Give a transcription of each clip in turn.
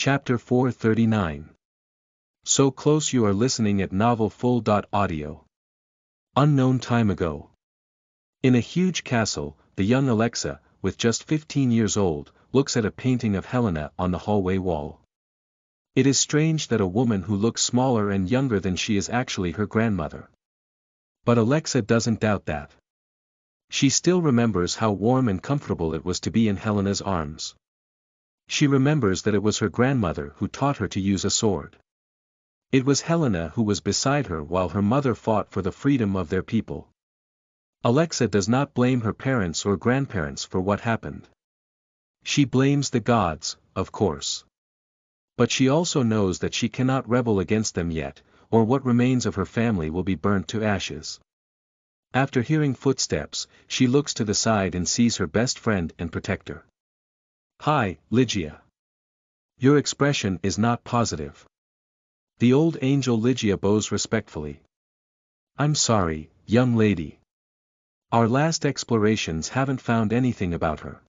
Chapter 439. So close you are listening at Novel Full. Audio. Unknown time ago. In a huge castle, the young Alexa, with just 15 years old, looks at a painting of Helena on the hallway wall. It is strange that a woman who looks smaller and younger than she is actually her grandmother. But Alexa doesn't doubt that. She still remembers how warm and comfortable it was to be in Helena's arms. She remembers that it was her grandmother who taught her to use a sword. It was Helena who was beside her while her mother fought for the freedom of their people. Alexa does not blame her parents or grandparents for what happened. She blames the gods, of course. But she also knows that she cannot rebel against them yet, or what remains of her family will be burnt to ashes. After hearing footsteps, she looks to the side and sees her best friend and protector. "Hi, Ligia. Your expression is not positive." The old angel Ligia bows respectfully. "I'm sorry, young lady. Our last explorations haven't found anything about her."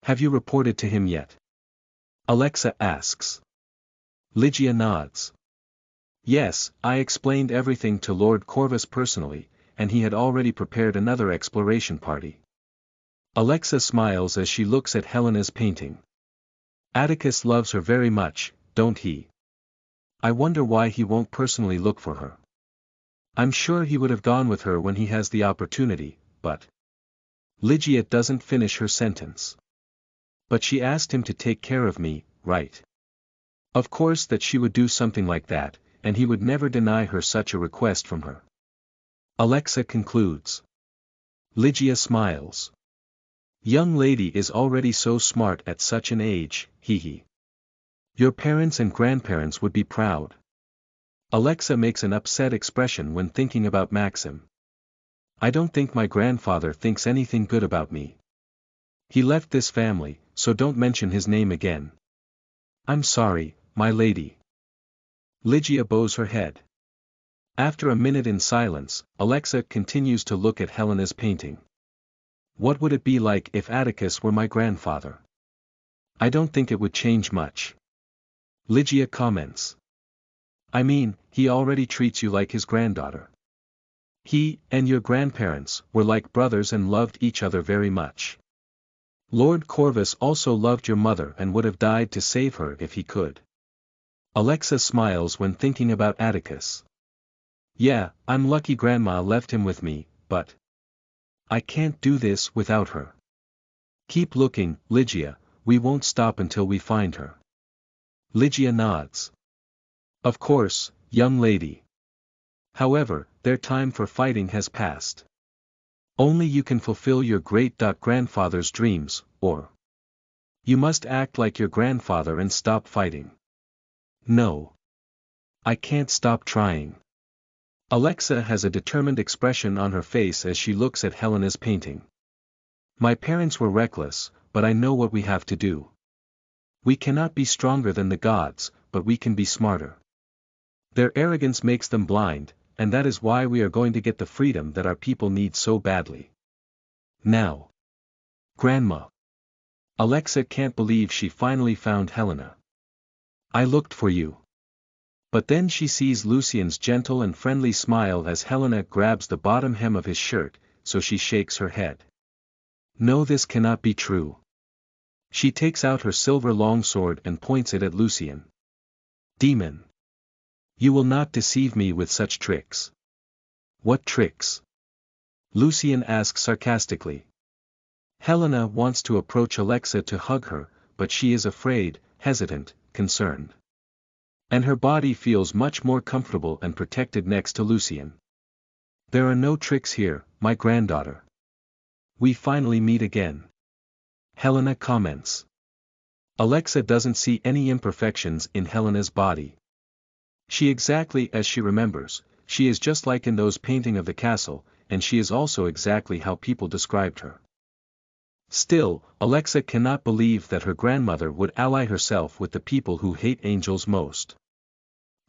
"Have you reported to him yet?" Alexa asks. Ligia nods. "Yes, I explained everything to Lord Corvus personally, and he had already prepared another exploration party." Alexa smiles as she looks at Helena's painting. "Atticus loves her very much, don't he? I wonder why he won't personally look for her. I'm sure he would have gone with her when he has the opportunity, but..." Ligia doesn't finish her sentence. "But she asked him to take care of me, right? Of course that she would do something like that, and he would never deny her such a request from her." Alexa concludes. Ligia smiles. "Young lady is already so smart at such an age, hee. Your parents and grandparents would be proud." Alexa makes an upset expression when thinking about Maxim. "I don't think my grandfather thinks anything good about me. He left this family, so don't mention his name again." "I'm sorry, my lady." Ligia bows her head. After a minute in silence, Alexa continues to look at Helena's painting. "What would it be like if Atticus were my grandfather?" "I don't think it would change much." Ligia comments. "I mean, he already treats you like his granddaughter. He, and your grandparents, were like brothers and loved each other very much. Lord Corvus also loved your mother and would have died to save her if he could." Alexa smiles when thinking about Atticus. "Yeah, I'm lucky Grandma left him with me, but I can't do this without her. Keep looking, Ligia, we won't stop until we find her." Ligia nods. "Of course, young lady. However, their time for fighting has passed. Only you can fulfill your great-grandfather's dreams, or you must act like your grandfather and stop fighting." "No. I can't stop trying." Alexa has a determined expression on her face as she looks at Helena's painting. "My parents were reckless, but I know what we have to do. We cannot be stronger than the gods, but we can be smarter. Their arrogance makes them blind, and that is why we are going to get the freedom that our people need so badly. Now." "Grandma." Alexa can't believe she finally found Helena. "I looked for you." But then she sees Lucien's gentle and friendly smile as Helena grabs the bottom hem of his shirt, so she shakes her head. "No, this cannot be true." She takes out her silver longsword and points it at Lucien. "Demon! You will not deceive me with such tricks." "What tricks?" Lucien asks sarcastically. Helena wants to approach Alexa to hug her, but she is afraid, hesitant, concerned. And her body feels much more comfortable and protected next to Lucien. "There are no tricks here, my granddaughter. We finally meet again." Helena comments. Alexa doesn't see any imperfections in Helena's body. She exactly as she remembers, she is just like in those painting of the castle, and she is also exactly how people described her. Still, Alexa cannot believe that her grandmother would ally herself with the people who hate angels most.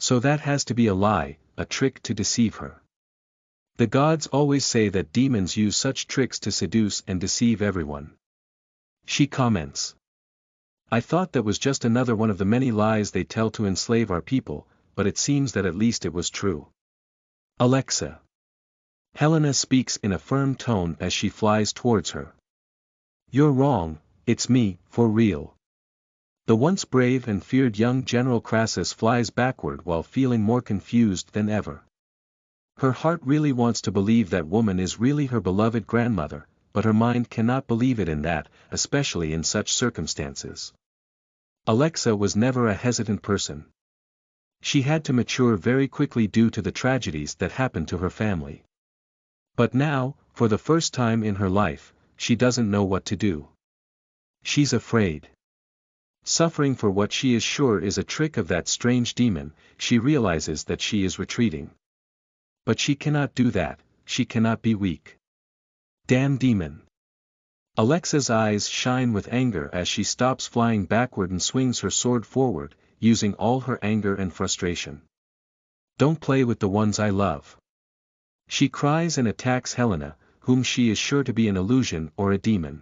So that has to be a lie, a trick to deceive her. The gods always say that demons use such tricks to seduce and deceive everyone. She comments. I thought that was just another one of the many lies they tell to enslave our people, but it seems that at least it was true. Alexa. Helena speaks in a firm tone as she flies towards her. You're wrong, it's me, for real. The once brave and feared young General Crassus flies backward while feeling more confused than ever. Her heart really wants to believe that woman is really her beloved grandmother, but her mind cannot believe it in that, especially in such circumstances. Alexa was never a hesitant person. She had to mature very quickly due to the tragedies that happened to her family. But now, for the first time in her life, she doesn't know what to do. She's afraid. Suffering for what she is sure is a trick of that strange demon, she realizes that she is retreating. But she cannot do that, she cannot be weak. Damn demon. Alexa's eyes shine with anger as she stops flying backward and swings her sword forward, using all her anger and frustration. Don't play with the ones I love. She cries and attacks Helena, whom she is sure to be an illusion or a demon.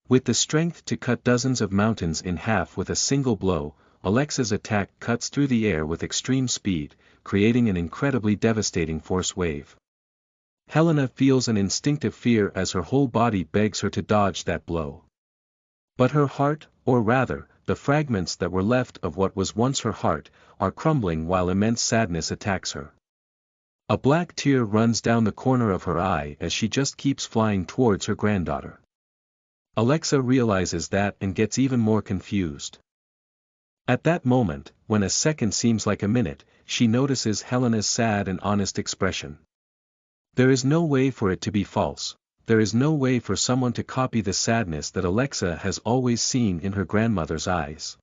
With the strength to cut dozens of mountains in half with a single blow, Alexa's attack cuts through the air with extreme speed, creating an incredibly devastating force wave. Helena feels an instinctive fear as her whole body begs her to dodge that blow. But her heart, or rather, the fragments that were left of what was once her heart, are crumbling while immense sadness attacks her. A black tear runs down the corner of her eye as she just keeps flying towards her granddaughter. Alexa realizes that and gets even more confused. At that moment, when a second seems like a minute, she notices Helena's sad and honest expression. There is no way for it to be false, there is no way for someone to copy the sadness that Alexa has always seen in her grandmother's eyes.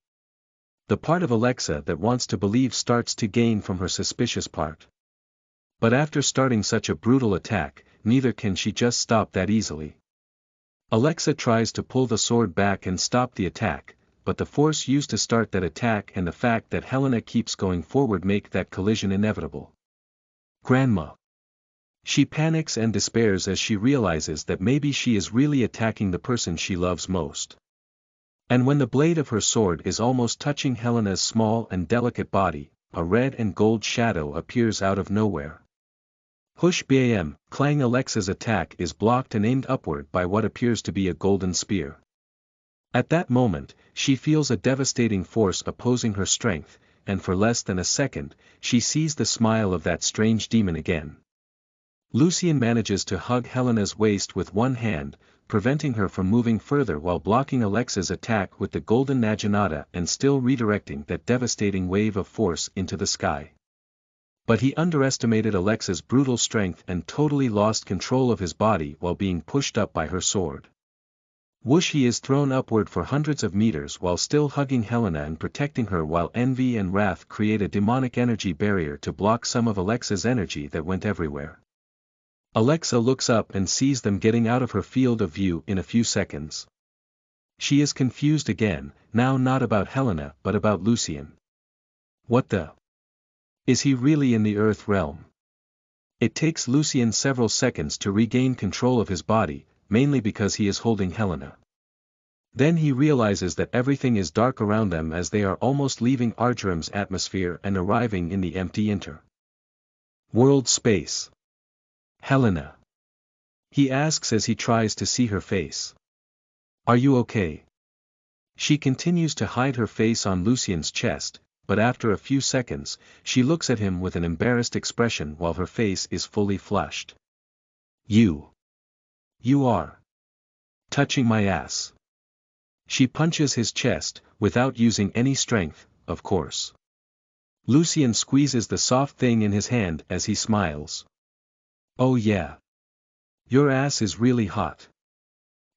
The part of Alexa that wants to believe starts to gain from her suspicious part. But after starting such a brutal attack, neither can she just stop that easily. Alexa tries to pull the sword back and stop the attack, but the force used to start that attack and the fact that Helena keeps going forward make that collision inevitable. Grandma. She panics and despairs as she realizes that maybe she is really attacking the person she loves most. And when the blade of her sword is almost touching Helena's small and delicate body, a red and gold shadow appears out of nowhere. Hush bam, clang. Alexa's attack is blocked and aimed upward by what appears to be a golden spear. At that moment, she feels a devastating force opposing her strength, and for less than a second, she sees the smile of that strange demon again. Lucien manages to hug Helena's waist with one hand, preventing her from moving further while blocking Alexa's attack with the golden naginata and still redirecting that devastating wave of force into the sky. But he underestimated Alexa's brutal strength and totally lost control of his body while being pushed up by her sword. Whoosh, he is thrown upward for hundreds of meters while still hugging Helena and protecting her while envy and wrath create a demonic energy barrier to block some of Alexa's energy that went everywhere. Alexa looks up and sees them getting out of her field of view in a few seconds. She is confused again, now not about Helena but about Lucien. What the? Is he really in the Earth realm? It takes Lucien several seconds to regain control of his body, mainly because he is holding Helena. Then he realizes that everything is dark around them as they are almost leaving Argyram's atmosphere and arriving in the empty inter-world space. Helena. He asks as he tries to see her face. Are you okay? She continues to hide her face on Lucien's chest, but after a few seconds, she looks at him with an embarrassed expression while her face is fully flushed. You are touching my ass. She punches his chest, without using any strength, of course. Lucien squeezes the soft thing in his hand as he smiles. Oh yeah. Your ass is really hot.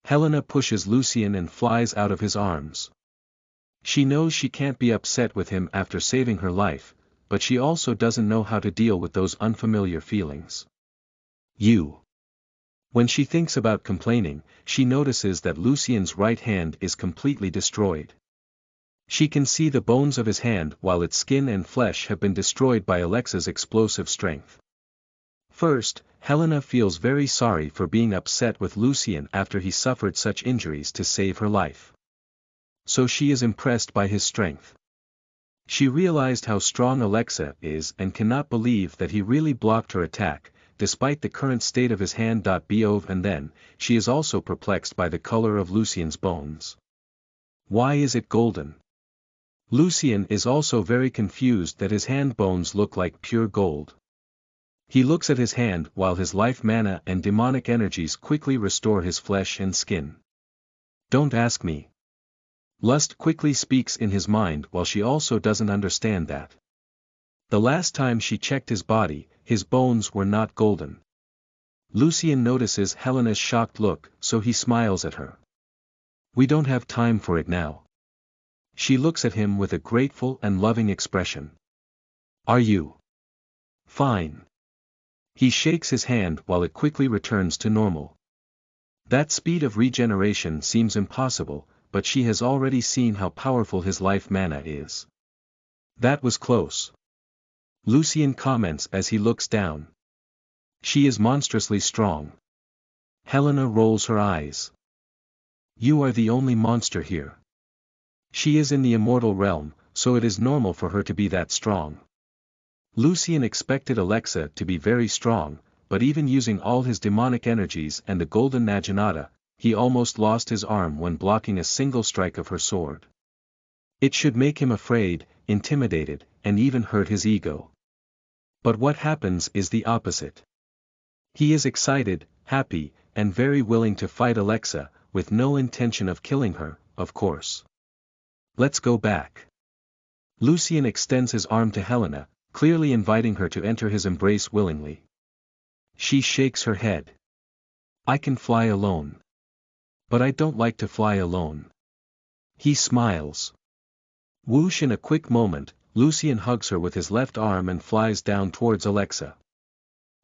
Helena pushes Lucien and flies out of his arms. She knows she can't be upset with him after saving her life, but she also doesn't know how to deal with those unfamiliar feelings. When she thinks about complaining, she notices that Lucien's right hand is completely destroyed. She can see the bones of his hand while its skin and flesh have been destroyed by Alexa's explosive strength. First, Helena feels very sorry for being upset with Lucien after he suffered such injuries to save her life. so she is impressed by his strength. She realized how strong Alexa is and cannot believe that he really blocked her attack, despite the current state of his hand. Bov and then, she is also perplexed by the color of Lucien's bones. Why is it golden? Lucien is also very confused that his hand bones look like pure gold. He looks at his hand while his life mana and demonic energies quickly restore his flesh and skin. Don't ask me. Lust quickly speaks in his mind while she also doesn't understand that. The last time she checked his body, his bones were not golden. Lucien notices Helena's shocked look, so he smiles at her. We don't have time for it now. She looks at him with a grateful and loving expression. Are you fine? He shakes his hand while it quickly returns to normal. That speed of regeneration seems impossible, but she has already seen how powerful his life mana is. That was close. Lucien comments as he looks down. She is monstrously strong. Helena rolls her eyes. You are the only monster here. She is in the immortal realm, so it is normal for her to be that strong. Lucien expected Alexa to be very strong, but even using all his demonic energies and the golden Naginata, he almost lost his arm when blocking a single strike of her sword. It should make him afraid, intimidated, and even hurt his ego. But what happens is the opposite. He is excited, happy, and very willing to fight Alexa, with no intention of killing her, of course. Let's go back. Lucien extends his arm to Helena, clearly inviting her to enter his embrace willingly. She shakes her head. I can fly alone. But I don't like to fly alone. He smiles. Whoosh! In a quick moment, Lucien hugs her with his left arm and flies down towards Alexa.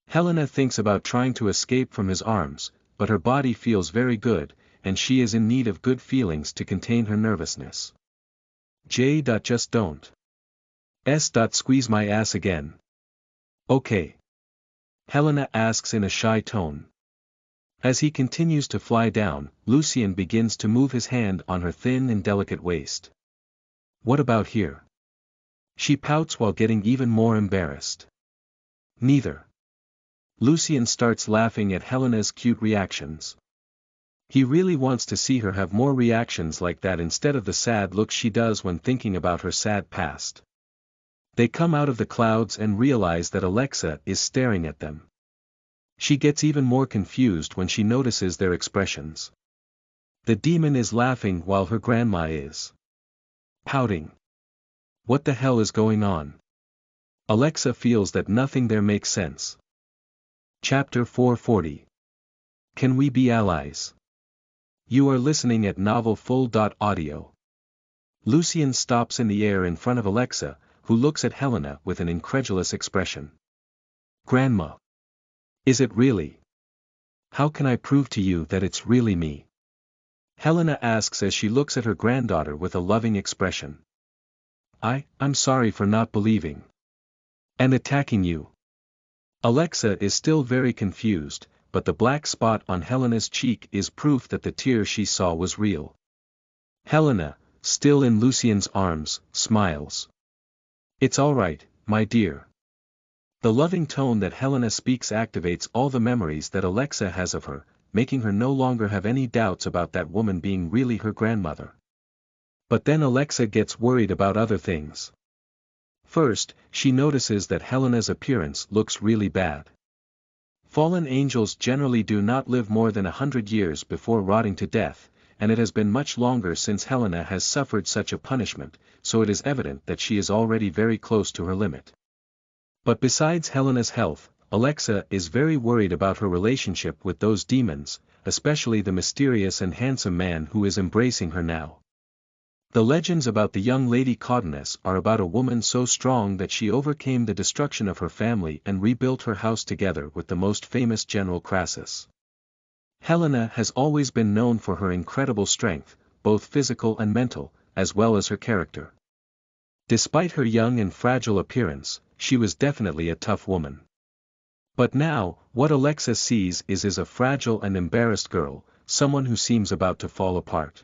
Helena thinks about trying to escape from his arms, but her body feels very good, and she is in need of good feelings to contain her nervousness. Just don't. Squeeze my ass again. Okay. Helena asks in a shy tone. As he continues to fly down, Lucien begins to move his hand on her thin and delicate waist. What about here? She pouts while getting even more embarrassed. Neither. Lucien starts laughing at Helena's cute reactions. He really wants to see her have more reactions like that instead of the sad look she does when thinking about her sad past. They come out of the clouds and realize that Alexa is staring at them. She gets even more confused when she notices their expressions. The demon is laughing while her grandma is pouting. What the hell is going on? Alexa feels that nothing there makes sense. Chapter 440. Can we be allies? You are listening at NovelFull.audio. Lucien stops in the air in front of Alexa, who looks at Helena with an incredulous expression. Grandma. Is it really? How can I prove to you that it's really me? Helena asks as she looks at her granddaughter with a loving expression. I'm sorry for not believing. And attacking you. Alexa is still very confused, but the black spot on Helena's cheek is proof that the tear she saw was real. Helena, still in Lucien's arms, smiles. It's all right, my dear. The loving tone that Helena speaks activates all the memories that Alexa has of her, making her no longer have any doubts about that woman being really her grandmother. But then Alexa gets worried about other things. First, she notices that Helena's appearance looks really bad. Fallen angels generally do not live more than 100 years before rotting to death, and it has been much longer since Helena has suffered such a punishment, so it is evident that she is already very close to her limit. But besides Helena's health, Alexa is very worried about her relationship with those demons, especially the mysterious and handsome man who is embracing her now. The legends about the young lady Caudenus are about a woman so strong that she overcame the destruction of her family and rebuilt her house together with the most famous general Crassus. Helena has always been known for her incredible strength, both physical and mental, as well as her character. Despite her young and fragile appearance, she was definitely a tough woman. But now, what Alexa sees is a fragile and embarrassed girl, someone who seems about to fall apart.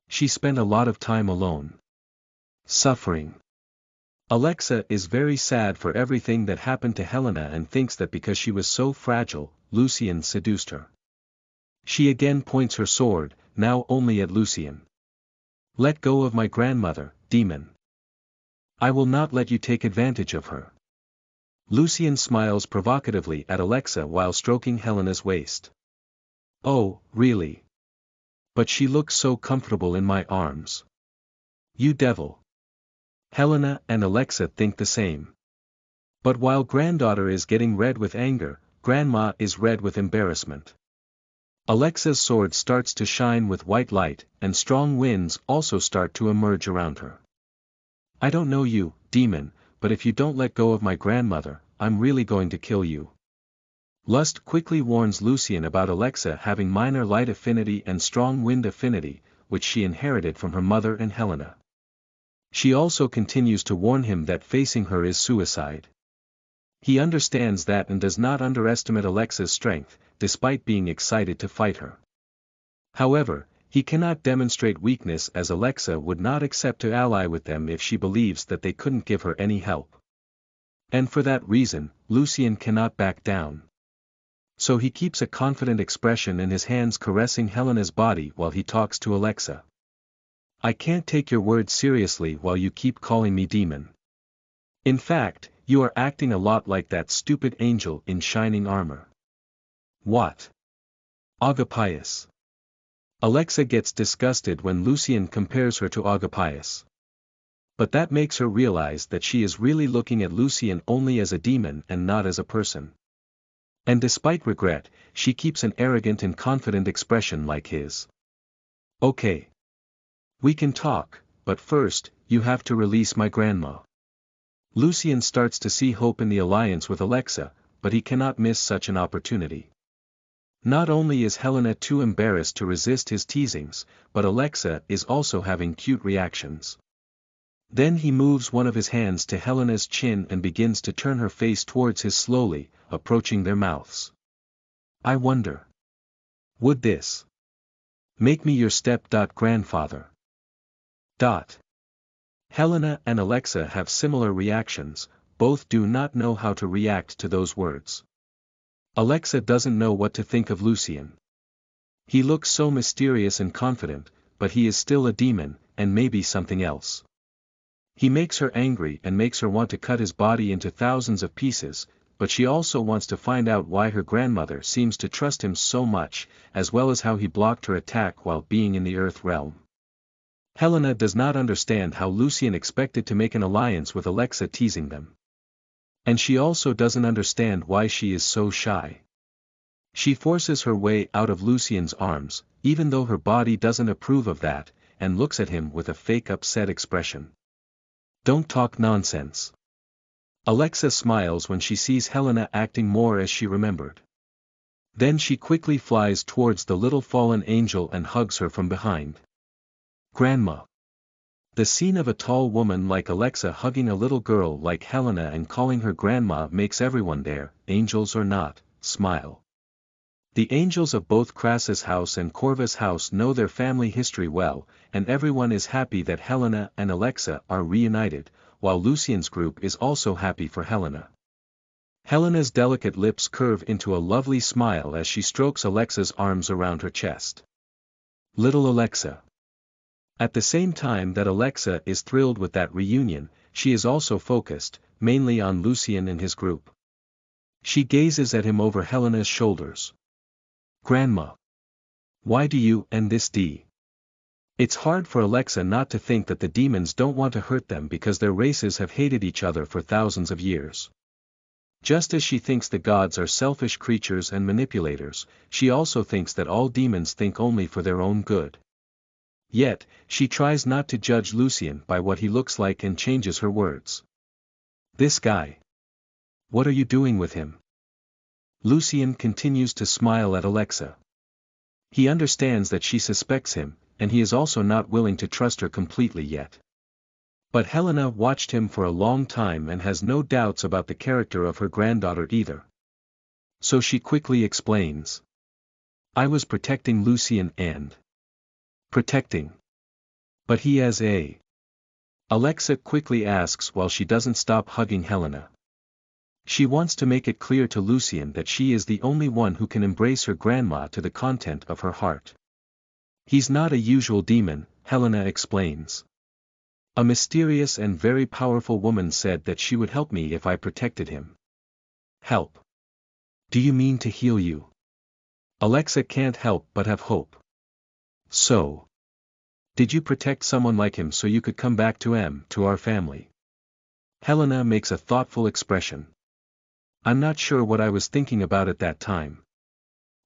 She spent a lot of time alone. Suffering. Alexa is very sad for everything that happened to Helena and thinks that because she was so fragile, Lucien seduced her. She again points her sword, now only at Lucien. Let go of my grandmother, demon. I will not let you take advantage of her. Lucien smiles provocatively at Alexa while stroking Helena's waist. Oh, really? But she looks so comfortable in my arms. You devil. Helena and Alexa think the same. But while granddaughter is getting red with anger, grandma is red with embarrassment. Alexa's sword starts to shine with white light, and strong winds also start to emerge around her. I don't know you, demon, but if you don't let go of my grandmother, I'm really going to kill you. Lust quickly warns Lucien about Alexa having minor light affinity and strong wind affinity, which she inherited from her mother and Helena. She also continues to warn him that facing her is suicide. He understands that and does not underestimate Alexa's strength, despite being excited to fight her. However, he cannot demonstrate weakness as Alexa would not accept to ally with them if she believes that they couldn't give her any help. And for that reason, Lucien cannot back down. So he keeps a confident expression in his hands caressing Helena's body while he talks to Alexa. I can't take your words seriously while you keep calling me demon. In fact, you are acting a lot like that stupid angel in shining armor. What? Agapius. Alexa gets disgusted when Lucien compares her to Agapius. But that makes her realize that she is really looking at Lucien only as a demon and not as a person. And despite regret, she keeps an arrogant and confident expression like his. Okay. We can talk, but first, you have to release my grandma. Lucien starts to see hope in the alliance with Alexa, but he cannot miss such an opportunity. Not only is Helena too embarrassed to resist his teasings, but Alexa is also having cute reactions. Then he moves one of his hands to Helena's chin and begins to turn her face towards his slowly, approaching their mouths. I wonder. Would this make me your step-grandfather? Helena and Alexa have similar reactions, both do not know how to react to those words. Alexa doesn't know what to think of Lucien. He looks so mysterious and confident, but he is still a demon, and maybe something else. He makes her angry and makes her want to cut his body into thousands of pieces, but she also wants to find out why her grandmother seems to trust him so much, as well as how he blocked her attack while being in the Earth realm. Helena does not understand how Lucien expected to make an alliance with Alexa teasing them. And she also doesn't understand why she is so shy. She forces her way out of Lucien's arms, even though her body doesn't approve of that, and looks at him with a fake upset expression. Don't talk nonsense. Alexa smiles when she sees Helena acting more as she remembered. Then she quickly flies towards the little fallen angel and hugs her from behind. Grandma. The scene of a tall woman like Alexa hugging a little girl like Helena and calling her grandma makes everyone there, angels or not, smile. The angels of both Crassus' house and Corvus' house know their family history well, and everyone is happy that Helena and Alexa are reunited, while Lucien's group is also happy for Helena. Helena's delicate lips curve into a lovely smile as she strokes Alexa's arms around her chest. Little Alexa. At the same time that Alexa is thrilled with that reunion, she is also focused, mainly on Lucien and his group. She gazes at him over Helena's shoulders. Grandma. Why do you and this D? It's hard for Alexa not to think that the demons don't want to hurt them because their races have hated each other for thousands of years. Just as she thinks the gods are selfish creatures and manipulators, she also thinks that all demons think only for their own good. Yet, she tries not to judge Lucien by what he looks like and changes her words. This guy. What are you doing with him? Lucien continues to smile at Alexa. He understands that she suspects him, and he is also not willing to trust her completely yet. But Helena watched him for a long time and has no doubts about the character of her granddaughter either. So she quickly explains. I was protecting Lucien and... Protecting. But he has a... Alexa quickly asks while she doesn't stop hugging Helena. She wants to make it clear to Lucien that she is the only one who can embrace her grandma to the content of her heart. He's not a usual demon, Helena explains. A mysterious and very powerful woman said that she would help me if I protected him. Help? Do you mean to heal you? Alexa can't help but have hope. So. Did you protect someone like him so you could come back to our family? Helena makes a thoughtful expression. I'm not sure what I was thinking about at that time.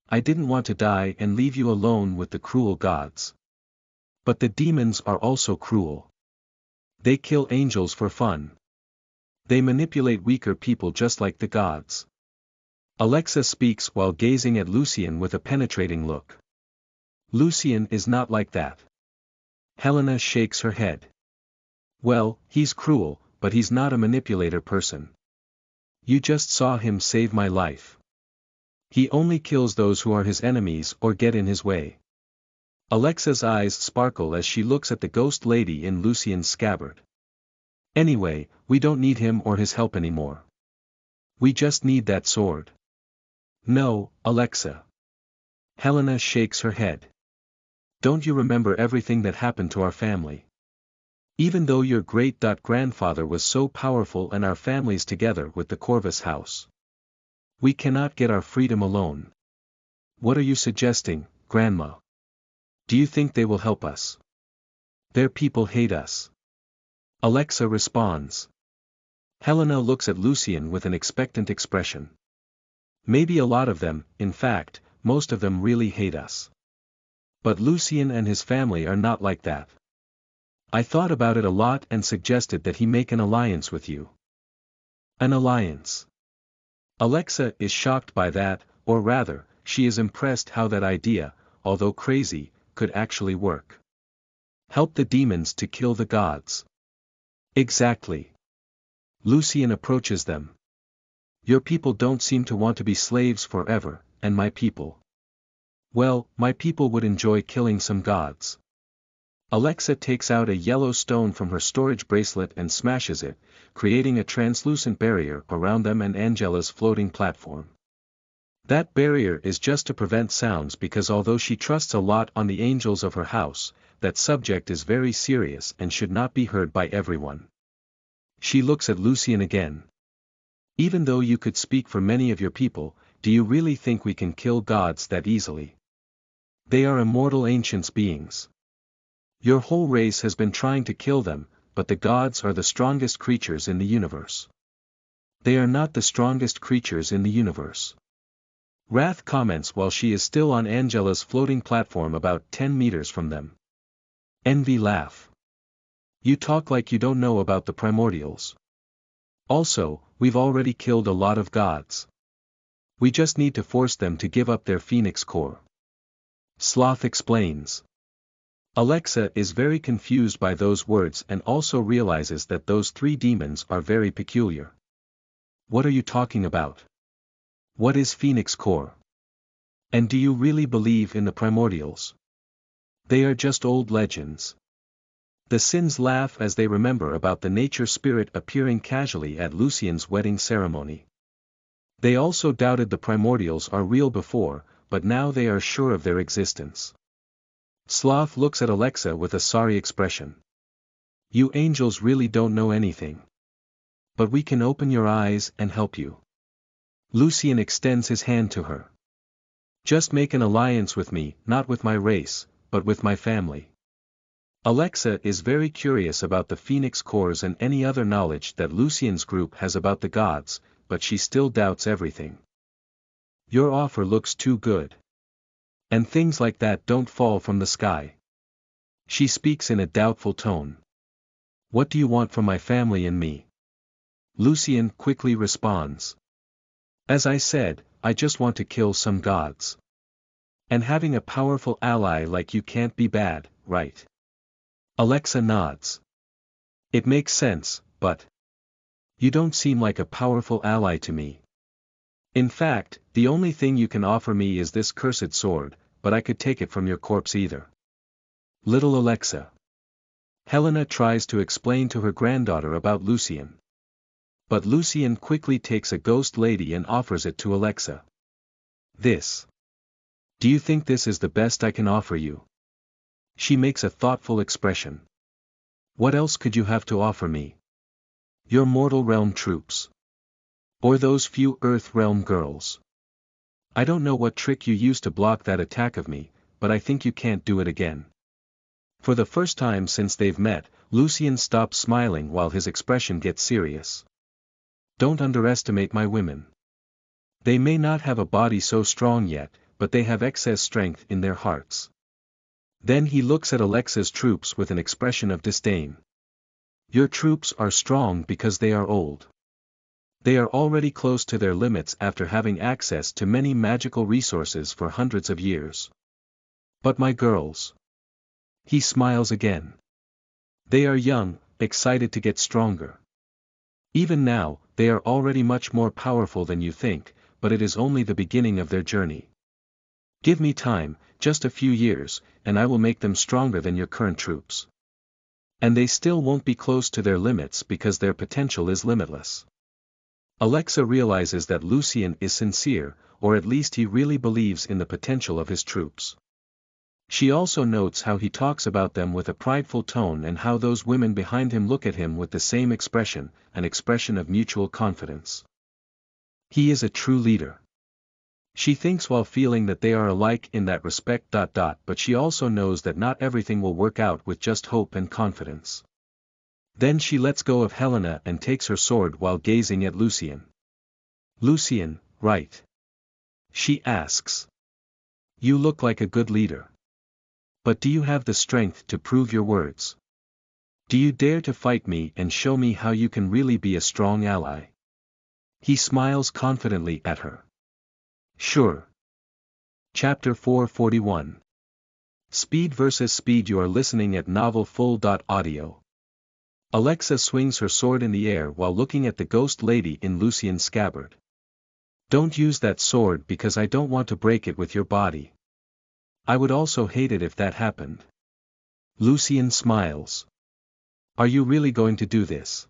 I didn't want to die and leave you alone with the cruel gods. But the demons are also cruel. They kill angels for fun. They manipulate weaker people just like the gods. Alexa speaks while gazing at Lucien with a penetrating look. Lucien is not like that. Helena shakes her head. Well, he's cruel, but he's not a manipulator person. You just saw him save my life. He only kills those who are his enemies or get in his way. Alexa's eyes sparkle as she looks at the ghost lady in Lucien's scabbard. Anyway, we don't need him or his help anymore. We just need that sword. No, Alexa. Helena shakes her head. Don't you remember everything that happened to our family? Even though your great-grandfather was so powerful and our families together with the Corvus house. We cannot get our freedom alone. What are you suggesting, Grandma? Do you think they will help us? Their people hate us. Alexa responds. Helena looks at Lucien with an expectant expression. Maybe a lot of them, in fact, most of them really hate us. But Lucien and his family are not like that. I thought about it a lot and suggested that he make an alliance with you. An alliance. Alexa is shocked by that, or rather, she is impressed how that idea, although crazy, could actually work. Help the demons to kill the gods. Exactly. Lucien approaches them. Your people don't seem to want to be slaves forever, and my people. Well, my people would enjoy killing some gods. Alexa takes out a yellow stone from her storage bracelet and smashes it, creating a translucent barrier around them and Angela's floating platform. That barrier is just to prevent sounds because although she trusts a lot on the angels of her house, that subject is very serious and should not be heard by everyone. She looks at Lucien again. Even though you could speak for many of your people, do you really think we can kill gods that easily? They are immortal ancient beings. Your whole race has been trying to kill them, but the gods are the strongest creatures in the universe. They are not the strongest creatures in the universe. Wrath comments while she is still on Angela's floating platform about 10 meters from them. Envy laugh. You talk like you don't know about the primordials. Also, we've already killed a lot of gods. We just need to force them to give up their phoenix core. Sloth explains. Alexa is very confused by those words and also realizes that those three demons are very peculiar. What are you talking about? What is Phoenix Core? And do you really believe in the primordials? They are just old legends. The Sins laugh as they remember about the nature spirit appearing casually at Lucien's wedding ceremony. They also doubted the primordials are real before, but now they are sure of their existence. Sloth looks at Alexa with a sorry expression. You angels really don't know anything. But we can open your eyes and help you. Lucien extends his hand to her. Just make an alliance with me, not with my race, but with my family. Alexa is very curious about the Phoenix Cores and any other knowledge that Lucien's group has about the gods, but she still doubts everything. Your offer looks too good. And things like that don't fall from the sky. She speaks in a doubtful tone. What do you want from my family and me? Lucien quickly responds. As I said, I just want to kill some gods. And having a powerful ally like you can't be bad, right? Alexa nods. It makes sense, but you don't seem like a powerful ally to me. In fact, the only thing you can offer me is this cursed sword, but I could take it from your corpse either. Little Alexa. Helena tries to explain to her granddaughter about Lucien. But Lucien quickly takes a ghost lady and offers it to Alexa. This. Do you think this is the best I can offer you? She makes a thoughtful expression. What else could you have to offer me? Your mortal realm troops. Or those few Earth realm girls. I don't know what trick you used to block that attack of me, but I think you can't do it again. For the first time since they've met, Lucien stops smiling while his expression gets serious. Don't underestimate my women. They may not have a body so strong yet, but they have excess strength in their hearts. Then he looks at Alexa's troops with an expression of disdain. Your troops are strong because they are old. They are already close to their limits after having access to many magical resources for hundreds of years. But my girls. He smiles again. They are young, excited to get stronger. Even now, they are already much more powerful than you think, but it is only the beginning of their journey. Give me time, just a few years, and I will make them stronger than your current troops. And they still won't be close to their limits because their potential is limitless. Alexa realizes that Lucien is sincere, or at least he really believes in the potential of his troops. She also notes how he talks about them with a prideful tone and how those women behind him look at him with the same expression, an expression of mutual confidence. He is a true leader. She thinks while feeling that they are alike in that respect. But she also knows that not everything will work out with just hope and confidence. Then she lets go of Helena and takes her sword while gazing at Lucien. Lucien, right? She asks. You look like a good leader. But do you have the strength to prove your words? Do you dare to fight me and show me how you can really be a strong ally? He smiles confidently at her. Sure. Chapter 441. Speed versus Speed. You are listening at NovelFull.audio. Alexa swings her sword in the air while looking at the ghost lady in Lucien's scabbard. Don't use that sword because I don't want to break it with your body. I would also hate it if that happened. Lucien smiles. Are you really going to do this?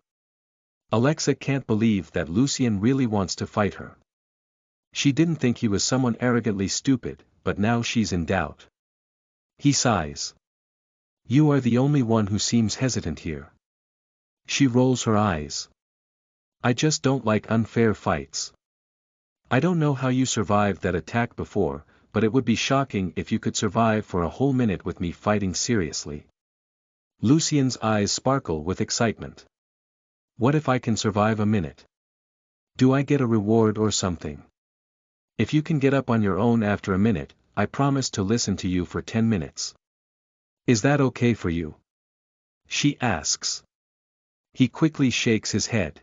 Alexa can't believe that Lucien really wants to fight her. She didn't think he was someone arrogantly stupid, but now she's in doubt. He sighs. You are the only one who seems hesitant here. She rolls her eyes. I just don't like unfair fights. I don't know how you survived that attack before, but it would be shocking if you could survive for a whole minute with me fighting seriously. Lucien's eyes sparkle with excitement. What if I can survive a minute? Do I get a reward or something? If you can get up on your own after a minute, I promise to listen to you for 10 minutes. Is that okay for you? She asks. He quickly shakes his head.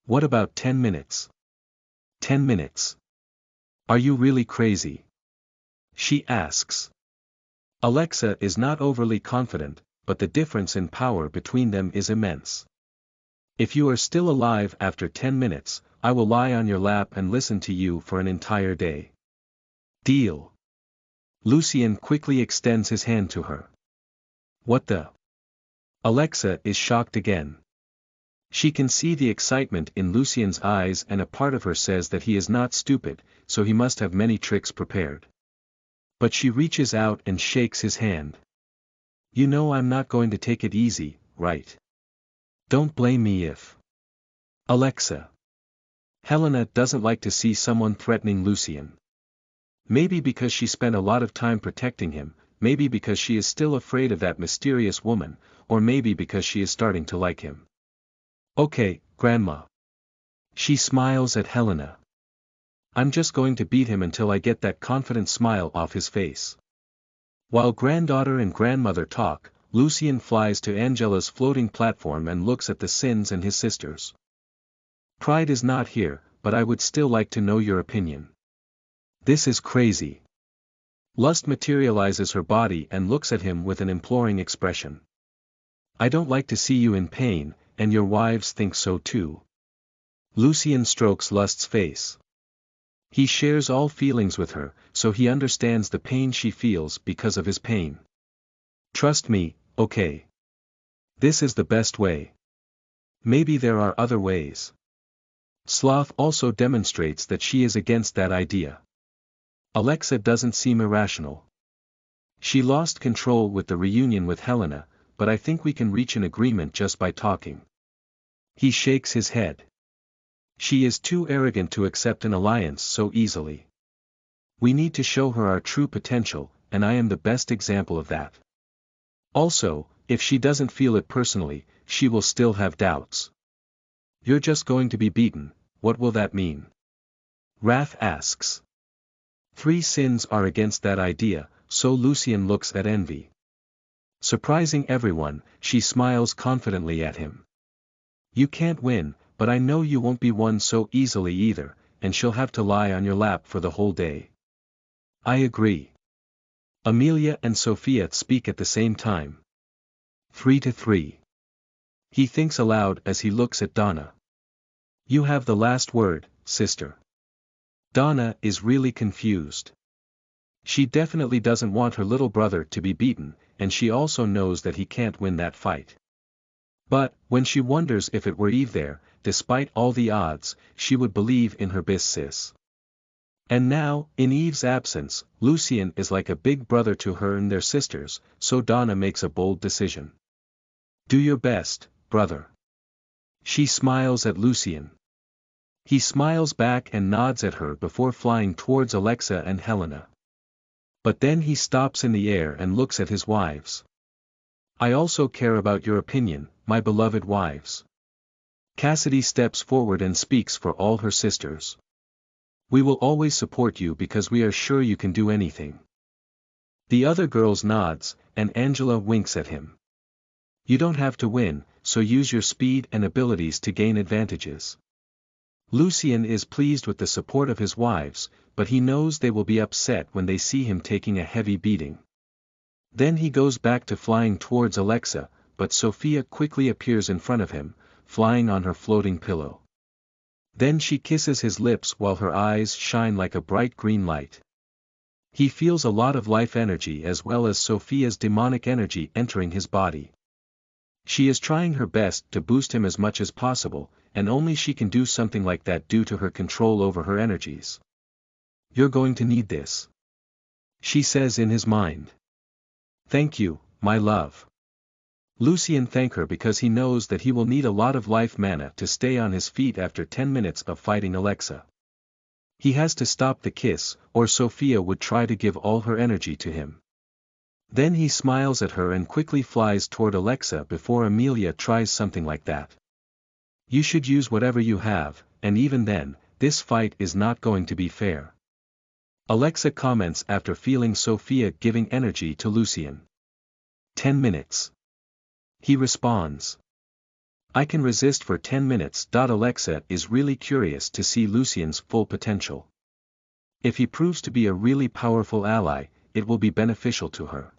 What about 10 minutes? 10 minutes. Are you really crazy? She asks. Alexa is not overly confident, but the difference in power between them is immense. If you are still alive after 10 minutes, I will lie on your lap and listen to you for an entire day. Deal. Lucien quickly extends his hand to her. What the? Alexa is shocked again. She can see the excitement in Lucien's eyes and a part of her says that he is not stupid, so he must have many tricks prepared. But she reaches out and shakes his hand. You know I'm not going to take it easy, right? Don't blame me if. Alexa. Helena doesn't like to see someone threatening Lucien. Maybe because she spent a lot of time protecting him, maybe because she is still afraid of that mysterious woman, or maybe because she is starting to like him. Okay, Grandma. She smiles at Helena. I'm just going to beat him until I get that confident smile off his face. While granddaughter and grandmother talk, Lucien flies to Angela's floating platform and looks at the Sins and his sisters. Pride is not here, but I would still like to know your opinion. This is crazy. Lust materializes her body and looks at him with an imploring expression. I don't like to see you in pain, and your wives think so too. Lucien strokes Lust's face. He shares all feelings with her, so he understands the pain she feels because of his pain. Trust me, okay? This is the best way. Maybe there are other ways. Sloth also demonstrates that she is against that idea. Alexa doesn't seem irrational. She lost control with the reunion with Helena, but I think we can reach an agreement just by talking. He shakes his head. She is too arrogant to accept an alliance so easily. We need to show her our true potential, and I am the best example of that. Also, if she doesn't feel it personally, she will still have doubts. You're just going to be beaten, what will that mean? Wrath asks. 3 sins are against that idea, so Lucien looks at Envy. Surprising everyone, she smiles confidently at him. You can't win, but I know you won't be won so easily either, and she'll have to lie on your lap for the whole day. I agree. Amelia and Sophia speak at the same time. 3-3. He thinks aloud as he looks at Donna. You have the last word, sister. Donna is really confused. She definitely doesn't want her little brother to be beaten, and she also knows that he can't win that fight. But, when she wonders if it were Eve there, despite all the odds, she would believe in her bis sis. And now, in Eve's absence, Lucien is like a big brother to her and their sisters, so Donna makes a bold decision. Do your best, brother. She smiles at Lucien. He smiles back and nods at her before flying towards Alexa and Helena. But then he stops in the air and looks at his wives. I also care about your opinion, my beloved wives. Cassidy steps forward and speaks for all her sisters. We will always support you because we are sure you can do anything. The other girls nods, and Angela winks at him. You don't have to win, so use your speed and abilities to gain advantages. Lucien is pleased with the support of his wives, but he knows they will be upset when they see him taking a heavy beating. Then he goes back to flying towards Alexa, but Sophia quickly appears in front of him, flying on her floating pillow. Then she kisses his lips while her eyes shine like a bright green light. He feels a lot of life energy as well as Sophia's demonic energy entering his body. She is trying her best to boost him as much as possible, and only she can do something like that due to her control over her energies. You're going to need this. She says in his mind. Thank you, my love. Lucien thanks her because he knows that he will need a lot of life mana to stay on his feet after 10 minutes of fighting Alexa. He has to stop the kiss, or Sophia would try to give all her energy to him. Then he smiles at her and quickly flies toward Alexa before Amelia tries something like that. You should use whatever you have, and even then, this fight is not going to be fair. Alexa comments after feeling Sophia giving energy to Lucien. 10 minutes. He responds. I can resist for 10 minutes. Alexa is really curious to see Lucien's full potential. If he proves to be a really powerful ally, it will be beneficial to her.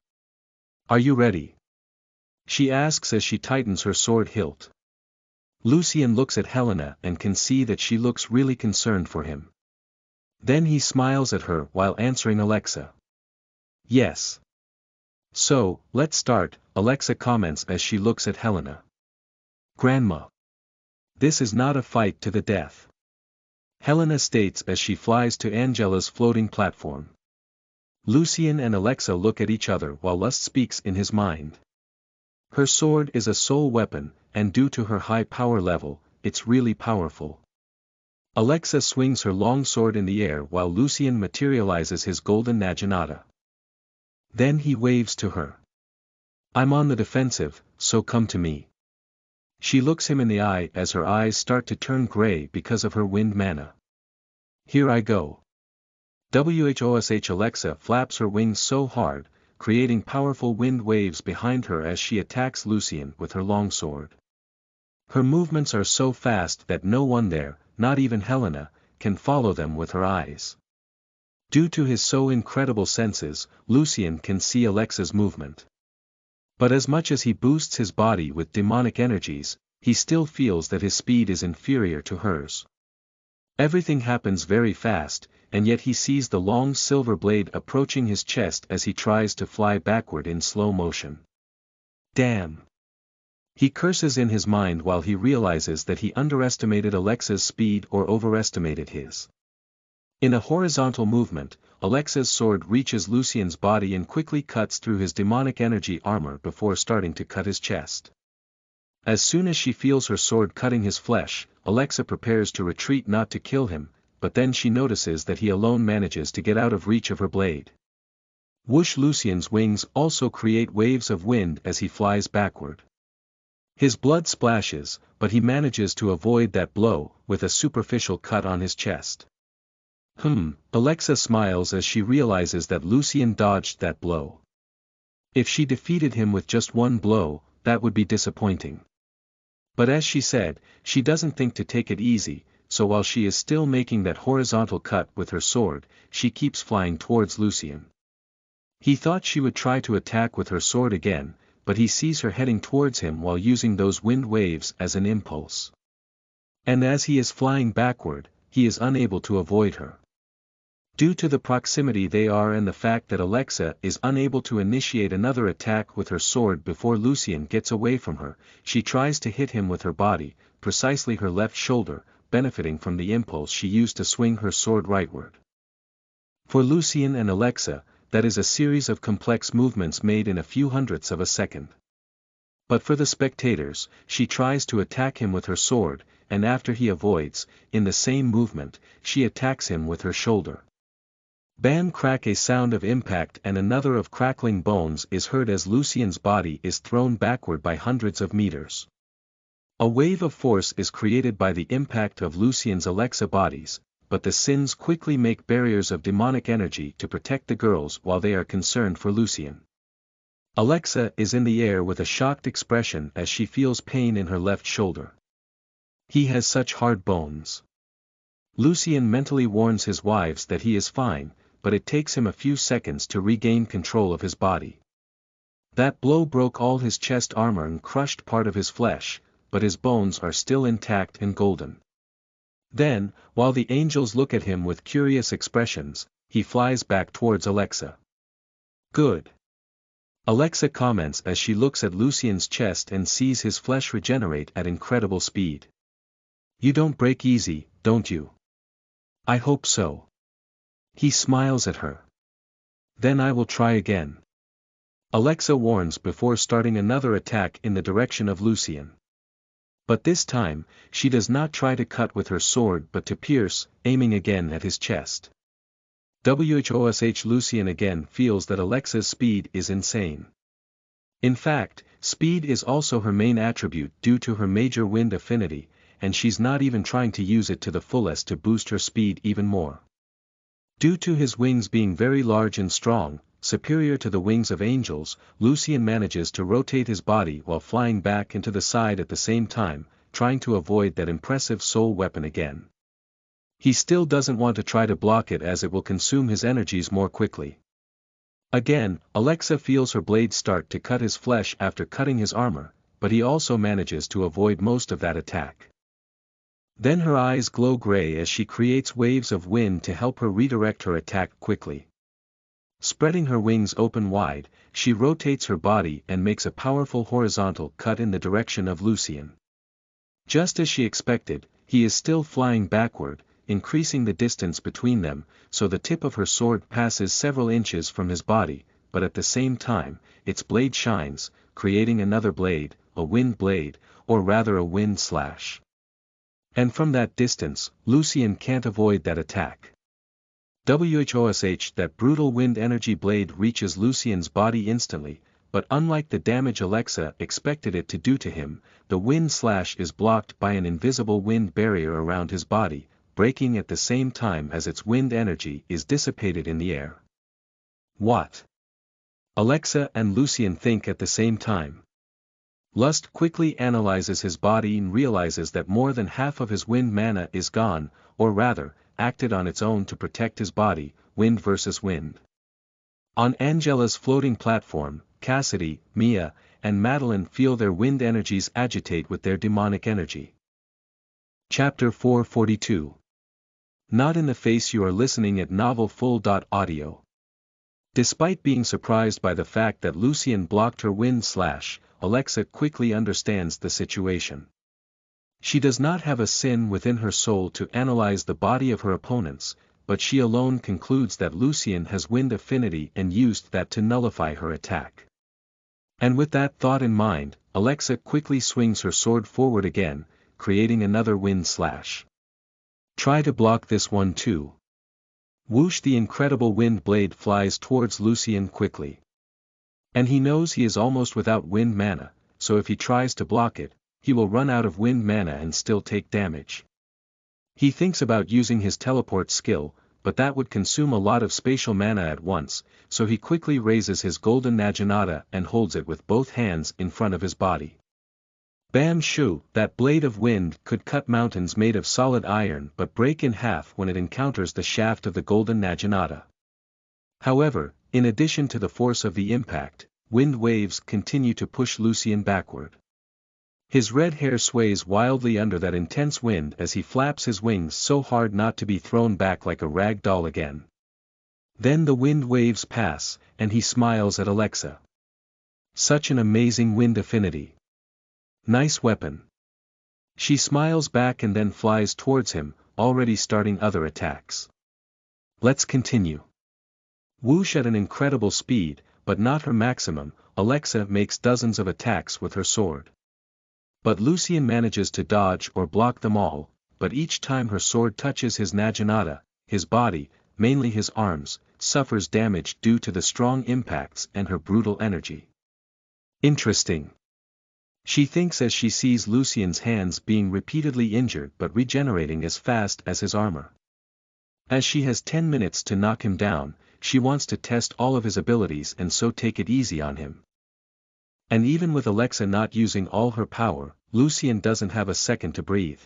Are you ready? She asks as she tightens her sword hilt. Lucien looks at Helena and can see that she looks really concerned for him. Then he smiles at her while answering Alexa. Yes. So, let's start, Alexa comments as she looks at Helena. Grandma. This is not a fight to the death. Helena states as she flies to Angela's floating platform. Lucien and Alexa look at each other while Lust speaks in his mind. Her sword is a soul weapon, and due to her high power level, it's really powerful. Alexa swings her long sword in the air while Lucien materializes his golden naginata. Then he waves to her. I'm on the defensive, so come to me. She looks him in the eye as her eyes start to turn gray because of her wind mana. Here I go. WHOSH Alexa flaps her wings so hard, creating powerful wind waves behind her as she attacks Lucien with her longsword. Her movements are so fast that no one there, not even Helena, can follow them with her eyes. Due to his so incredible senses, Lucien can see Alexa's movement. But as much as he boosts his body with demonic energies, he still feels that his speed is inferior to hers. Everything happens very fast, and yet he sees the long silver blade approaching his chest as he tries to fly backward in slow motion. Damn! He curses in his mind while he realizes that he underestimated Alexa's speed or overestimated his. In a horizontal movement, Alexa's sword reaches Lucien's body and quickly cuts through his demonic energy armor before starting to cut his chest. As soon as she feels her sword cutting his flesh, Alexa prepares to retreat not to kill him, but then she notices that he alone manages to get out of reach of her blade. Whoosh! Lucien's wings also create waves of wind as he flies backward. His blood splashes, but he manages to avoid that blow, with a superficial cut on his chest. Alexa smiles as she realizes that Lucien dodged that blow. If she defeated him with just one blow, that would be disappointing. But as she said, she doesn't think to take it easy, so while she is still making that horizontal cut with her sword, she keeps flying towards Lucien. He thought she would try to attack with her sword again, but he sees her heading towards him while using those wind waves as an impulse. And as he is flying backward, he is unable to avoid her. Due to the proximity they are and the fact that Alexa is unable to initiate another attack with her sword before Lucien gets away from her, she tries to hit him with her body, precisely her left shoulder, benefiting from the impulse she used to swing her sword rightward. For Lucien and Alexa, that is a series of complex movements made in a few hundredths of a second. But for the spectators, she tries to attack him with her sword, and after he avoids, in the same movement, she attacks him with her shoulder. Bam! Crack! A sound of impact and another of crackling bones is heard as Lucien's body is thrown backward by hundreds of meters. A wave of force is created by the impact of Lucien's Alexa bodies, but the Sins quickly make barriers of demonic energy to protect the girls while they are concerned for Lucien. Alexa is in the air with a shocked expression as she feels pain in her left shoulder. He has such hard bones. Lucien mentally warns his wives that he is fine, but it takes him a few seconds to regain control of his body. That blow broke all his chest armor and crushed part of his flesh, but his bones are still intact and golden. Then, while the angels look at him with curious expressions, he flies back towards Alexa. Good. Alexa comments as she looks at Lucien's chest and sees his flesh regenerate at incredible speed. You don't break easy, don't you? I hope so. He smiles at her. Then I will try again. Alexa warns before starting another attack in the direction of Lucien. But this time, she does not try to cut with her sword but to pierce, aiming again at his chest. Whosh! Lucien again feels that Alexa's speed is insane. In fact, speed is also her main attribute due to her major wind affinity, and she's not even trying to use it to the fullest to boost her speed even more. Due to his wings being very large and strong, superior to the wings of angels, Lucien manages to rotate his body while flying back into the side at the same time, trying to avoid that impressive soul weapon again. He still doesn't want to try to block it as it will consume his energies more quickly. Again, Alexa feels her blade start to cut his flesh after cutting his armor, but he also manages to avoid most of that attack. Then her eyes glow gray as she creates waves of wind to help her redirect her attack quickly. Spreading her wings open wide, she rotates her body and makes a powerful horizontal cut in the direction of Lucien. Just as she expected, he is still flying backward, increasing the distance between them, so the tip of her sword passes several inches from his body, but at the same time, its blade shines, creating another blade, a wind blade, or rather a wind slash. And from that distance, Lucien can't avoid that attack. Whosh! That brutal wind energy blade reaches Lucien's body instantly, but unlike the damage Alexa expected it to do to him, the wind slash is blocked by an invisible wind barrier around his body, breaking at the same time as its wind energy is dissipated in the air. What? Alexa and Lucien think at the same time. Lust quickly analyzes his body and realizes that more than half of his wind mana is gone, or rather, acted on its own to protect his body, wind versus wind. On Angela's floating platform, Cassidy, Mia, and Madeline feel their wind energies agitate with their demonic energy. Chapter 442. Not in the Face. You are listening at novelfull.audio. Despite being surprised by the fact that Lucien blocked her wind slash, Alexa quickly understands the situation. She does not have a sin within her soul to analyze the body of her opponents, but she alone concludes that Lucien has wind affinity and used that to nullify her attack. And with that thought in mind, Alexa quickly swings her sword forward again, creating another wind slash. Try to block this one too. Whoosh! The incredible wind blade flies towards Lucien quickly. And he knows he is almost without wind mana, so if he tries to block it, he will run out of wind mana and still take damage. He thinks about using his teleport skill, but that would consume a lot of spatial mana at once, so he quickly raises his golden Naginata and holds it with both hands in front of his body. Bam shoo! That blade of wind could cut mountains made of solid iron but break in half when it encounters the shaft of the golden Naginata. However, in addition to the force of the impact, wind waves continue to push Lucien backward. His red hair sways wildly under that intense wind as he flaps his wings so hard not to be thrown back like a rag doll again. Then the wind waves pass, and he smiles at Alexa. Such an amazing wind affinity. Nice weapon. She smiles back and then flies towards him, already starting other attacks. Let's continue. Whoosh! At an incredible speed, but not her maximum, Alexa makes dozens of attacks with her sword. But Lucien manages to dodge or block them all, but each time her sword touches his Naginata, his body, mainly his arms, suffers damage due to the strong impacts and her brutal energy. Interesting. She thinks as she sees Lucien's hands being repeatedly injured but regenerating as fast as his armor. As she has 10 minutes to knock him down, she wants to test all of his abilities and so take it easy on him. And even with Alexa not using all her power, Lucien doesn't have a second to breathe.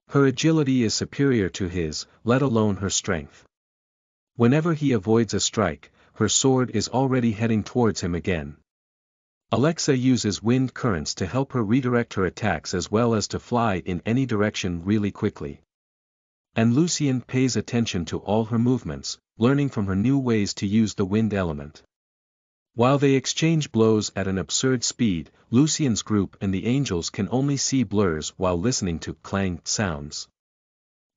Her agility is superior to his, let alone her strength. Whenever he avoids a strike, her sword is already heading towards him again. Alexa uses wind currents to help her redirect her attacks as well as to fly in any direction really quickly. And Lucien pays attention to all her movements, learning from her new ways to use the wind element. While they exchange blows at an absurd speed, Lucien's group and the angels can only see blurs while listening to clang sounds.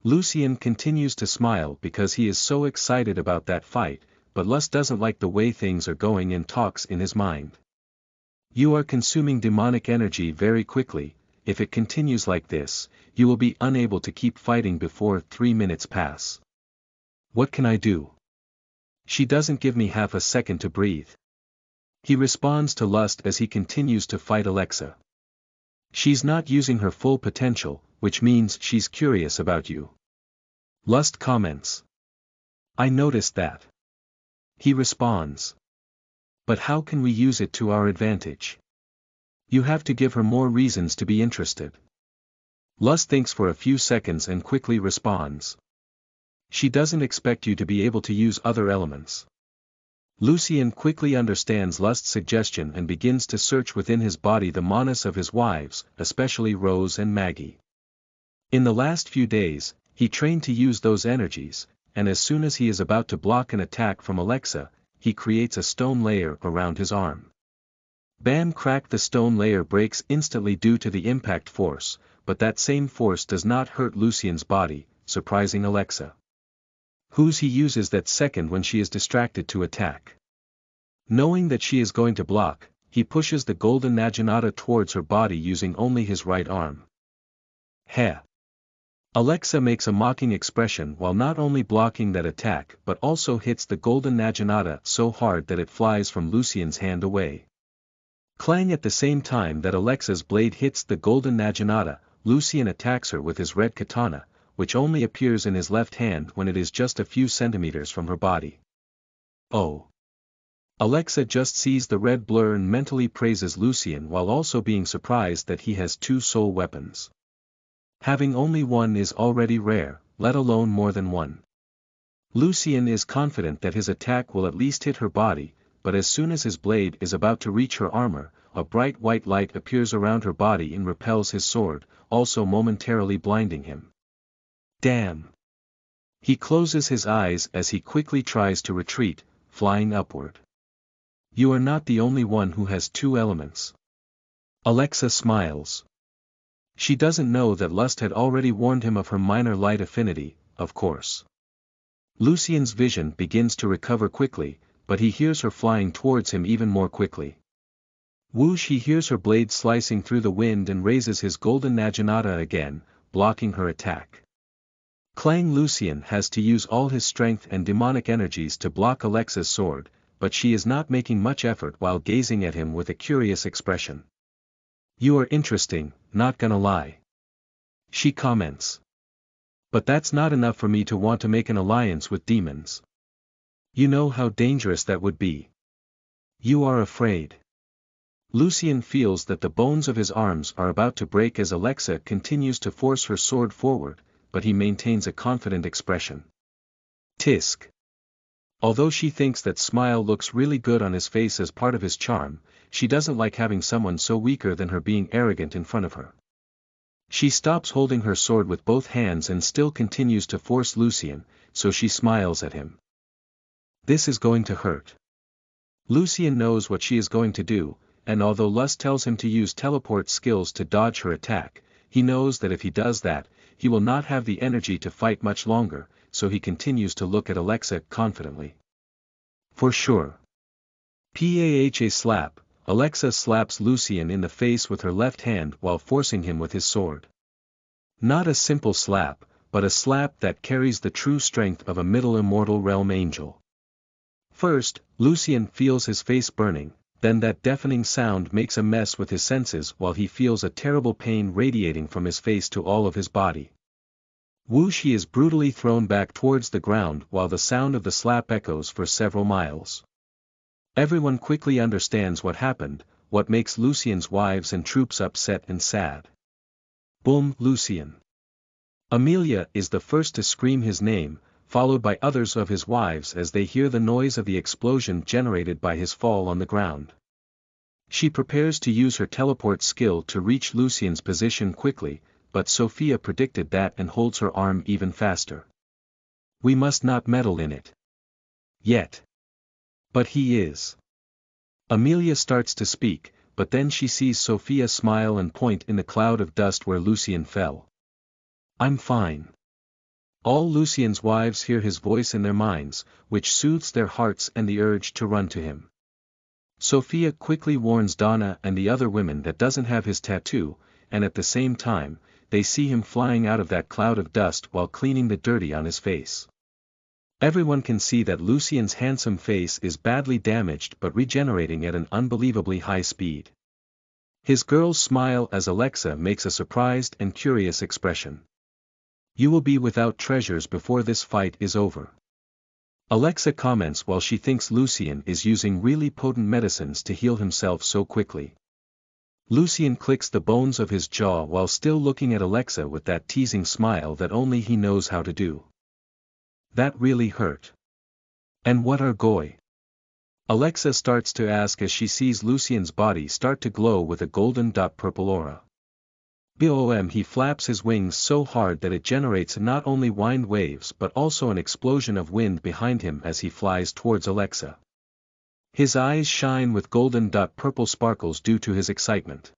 Lucien continues to smile because he is so excited about that fight, but Lust doesn't like the way things are going and talks in his mind. You are consuming demonic energy very quickly. If it continues like this, you will be unable to keep fighting before 3 minutes pass. What can I do? She doesn't give me half a second to breathe. He responds to Lust as he continues to fight Alexa. She's not using her full potential, which means she's curious about you. Lust comments. I noticed that. He responds. But how can we use it to our advantage? You have to give her more reasons to be interested. Lust thinks for a few seconds and quickly responds. She doesn't expect you to be able to use other elements. Lucien quickly understands Lust's suggestion and begins to search within his body the manas of his wives, especially Rose and Maggie. In the last few days, he trained to use those energies, and as soon as he is about to block an attack from Alexa, he creates a stone layer around his arm. Bam crack! The stone layer breaks instantly due to the impact force, but that same force does not hurt Lucien's body, surprising Alexa. He uses that second when she is distracted to attack. Knowing that she is going to block, he pushes the golden Naginata towards her body using only his right arm. Heh! Alexa makes a mocking expression while not only blocking that attack but also hits the golden Naginata so hard that it flies from Lucien's hand away. Clang! At the same time that Alexa's blade hits the golden Naginata, Lucien attacks her with his red katana, which only appears in his left hand when it is just a few centimeters from her body. Oh! Alexa just sees the red blur and mentally praises Lucien while also being surprised that he has 2 soul weapons. Having only one is already rare, let alone more than one. Lucien is confident that his attack will at least hit her body, but as soon as his blade is about to reach her armor, a bright white light appears around her body and repels his sword, also momentarily blinding him. Damn! He closes his eyes as he quickly tries to retreat, flying upward. You are not the only one who has two elements. Alexa smiles. She doesn't know that Lust had already warned him of her minor light affinity, of course. Lucien's vision begins to recover quickly, but he hears her flying towards him even more quickly. Whoosh! He hears her blade slicing through the wind and raises his golden naginata again, blocking her attack. Clang! Lucien has to use all his strength and demonic energies to block Alexa's sword, but she is not making much effort while gazing at him with a curious expression. You are interesting, not gonna lie. She comments. But that's not enough for me to want to make an alliance with demons. You know how dangerous that would be. You are afraid. Lucien feels that the bones of his arms are about to break as Alexa continues to force her sword forward, but he maintains a confident expression. Tisk. Although she thinks that smile looks really good on his face as part of his charm, she doesn't like having someone so weaker than her being arrogant in front of her. She stops holding her sword with both hands and still continues to force Lucien, so she smiles at him. This is going to hurt. Lucien knows what she is going to do, and although Lust tells him to use teleport skills to dodge her attack, he knows that if he does that, he will not have the energy to fight much longer, so he continues to look at Alexa confidently. For sure. PAHA slap. Alexa slaps Lucien in the face with her left hand while forcing him with his sword. Not a simple slap, but a slap that carries the true strength of a middle immortal realm angel. First, Lucien feels his face burning, then that deafening sound makes a mess with his senses while he feels a terrible pain radiating from his face to all of his body. Whoosh! He is brutally thrown back towards the ground while the sound of the slap echoes for several miles. Everyone quickly understands what happened, what makes Lucien's wives and troops upset and sad. Boom! Lucien. Amelia is the first to scream his name, followed by others of his wives as they hear the noise of the explosion generated by his fall on the ground. She prepares to use her teleport skill to reach Lucien's position quickly, but Sophia predicted that and holds her arm even faster. We must not meddle in it. Yet. But he is. Amelia starts to speak, but then she sees Sophia smile and point in the cloud of dust where Lucien fell. I'm fine. All Lucien's wives hear his voice in their minds, which soothes their hearts and the urge to run to him. Sophia quickly warns Donna and the other women that doesn't have his tattoo, and at the same time, they see him flying out of that cloud of dust while cleaning the dirty on his face. Everyone can see that Lucien's handsome face is badly damaged but regenerating at an unbelievably high speed. His girls smile as Alexa makes a surprised and curious expression. You will be without treasures before this fight is over. Alexa comments while she thinks Lucien is using really potent medicines to heal himself so quickly. Lucien clicks the bones of his jaw while still looking at Alexa with that teasing smile that only he knows how to do. That really hurt. And what are Goy? Alexa starts to ask as she sees Lucien's body start to glow with a golden purple aura. Boom! He flaps his wings so hard that it generates not only wind waves but also an explosion of wind behind him as he flies towards Alexa. His eyes shine with golden purple sparkles due to his excitement.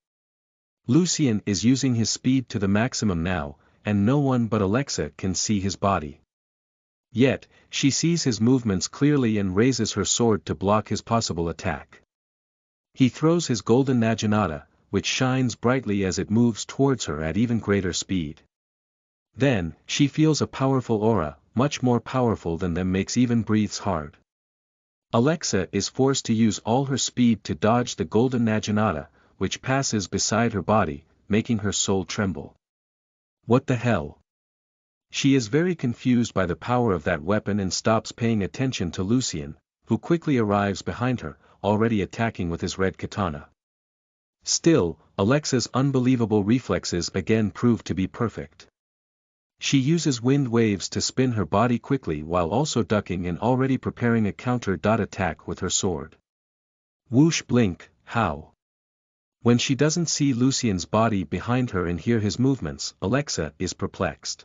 Lucien is using his speed to the maximum now, and no one but Alexa can see his body. Yet, she sees his movements clearly and raises her sword to block his possible attack. He throws his golden naginata, which shines brightly as it moves towards her at even greater speed. Then, she feels a powerful aura, much more powerful than them, makes even breathes hard. Alexa is forced to use all her speed to dodge the golden naginata, which passes beside her body, making her soul tremble. What the hell? She is very confused by the power of that weapon and stops paying attention to Lucien, who quickly arrives behind her, already attacking with his red katana. Still, Alexa's unbelievable reflexes again prove to be perfect. She uses wind waves to spin her body quickly while also ducking and already preparing a counter attack with her sword. Whoosh! Blink! How? When she doesn't see Lucien's body behind her and hear his movements, Alexa is perplexed.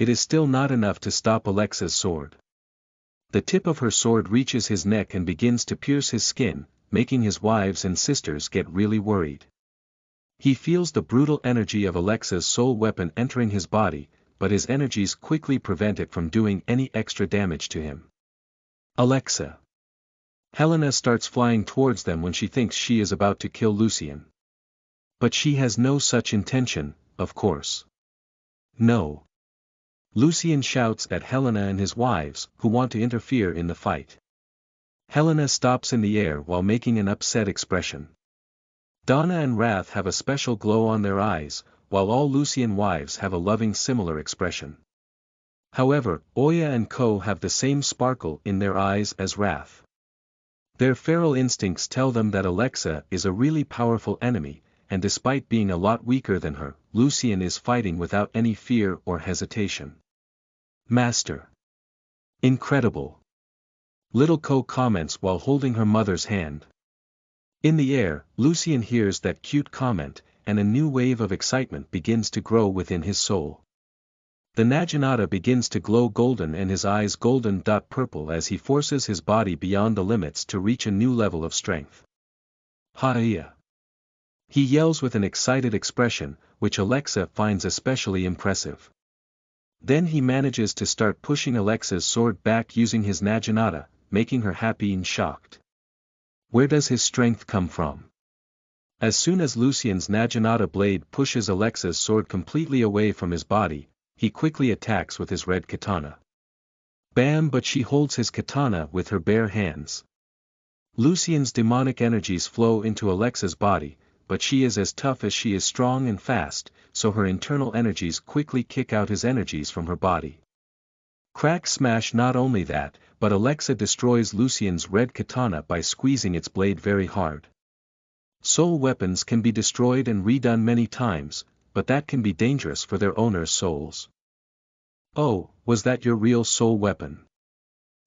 it is still not enough to stop Alexa's sword. The tip of her sword reaches his neck and begins to pierce his skin, making his wives and sisters get really worried. He feels the brutal energy of Alexa's soul weapon entering his body, but his energies quickly prevent it from doing any extra damage to him. Alexa. Helena starts flying towards them when she thinks she is about to kill Lucien. But she has no such intention, of course. No. Lucien shouts at Helena and his wives, who want to interfere in the fight. Helena stops in the air while making an upset expression. Donna and Wrath have a special glow on their eyes, while all Lucien wives have a loving similar expression. However, Oya and Ko have the same sparkle in their eyes as Wrath. Their feral instincts tell them that Alexa is a really powerful enemy, and despite being a lot weaker than her, Lucien is fighting without any fear or hesitation. Master. Incredible. Little Ko comments while holding her mother's hand. In the air, Lucien hears that cute comment, and a new wave of excitement begins to grow within his soul. The Naginata begins to glow golden and his eyes golden-purple as he forces his body beyond the limits to reach a new level of strength. Ha-ya! He yells with an excited expression, which Alexa finds especially impressive. Then he manages to start pushing Alexa's sword back using his Naginata, making her happy and shocked. Where does his strength come from? As soon as Lucien's Naginata blade pushes Alexa's sword completely away from his body, he quickly attacks with his red katana. Bam! But she holds his katana with her bare hands. Lucien's demonic energies flow into Alexa's body, but she is as tough as she is strong and fast, so her internal energies quickly kick out his energies from her body. Crack smash! Not only that, but Alexa destroys Lucien's red katana by squeezing its blade very hard. Soul weapons can be destroyed and redone many times, but that can be dangerous for their owner's souls. Oh, was that your real soul weapon?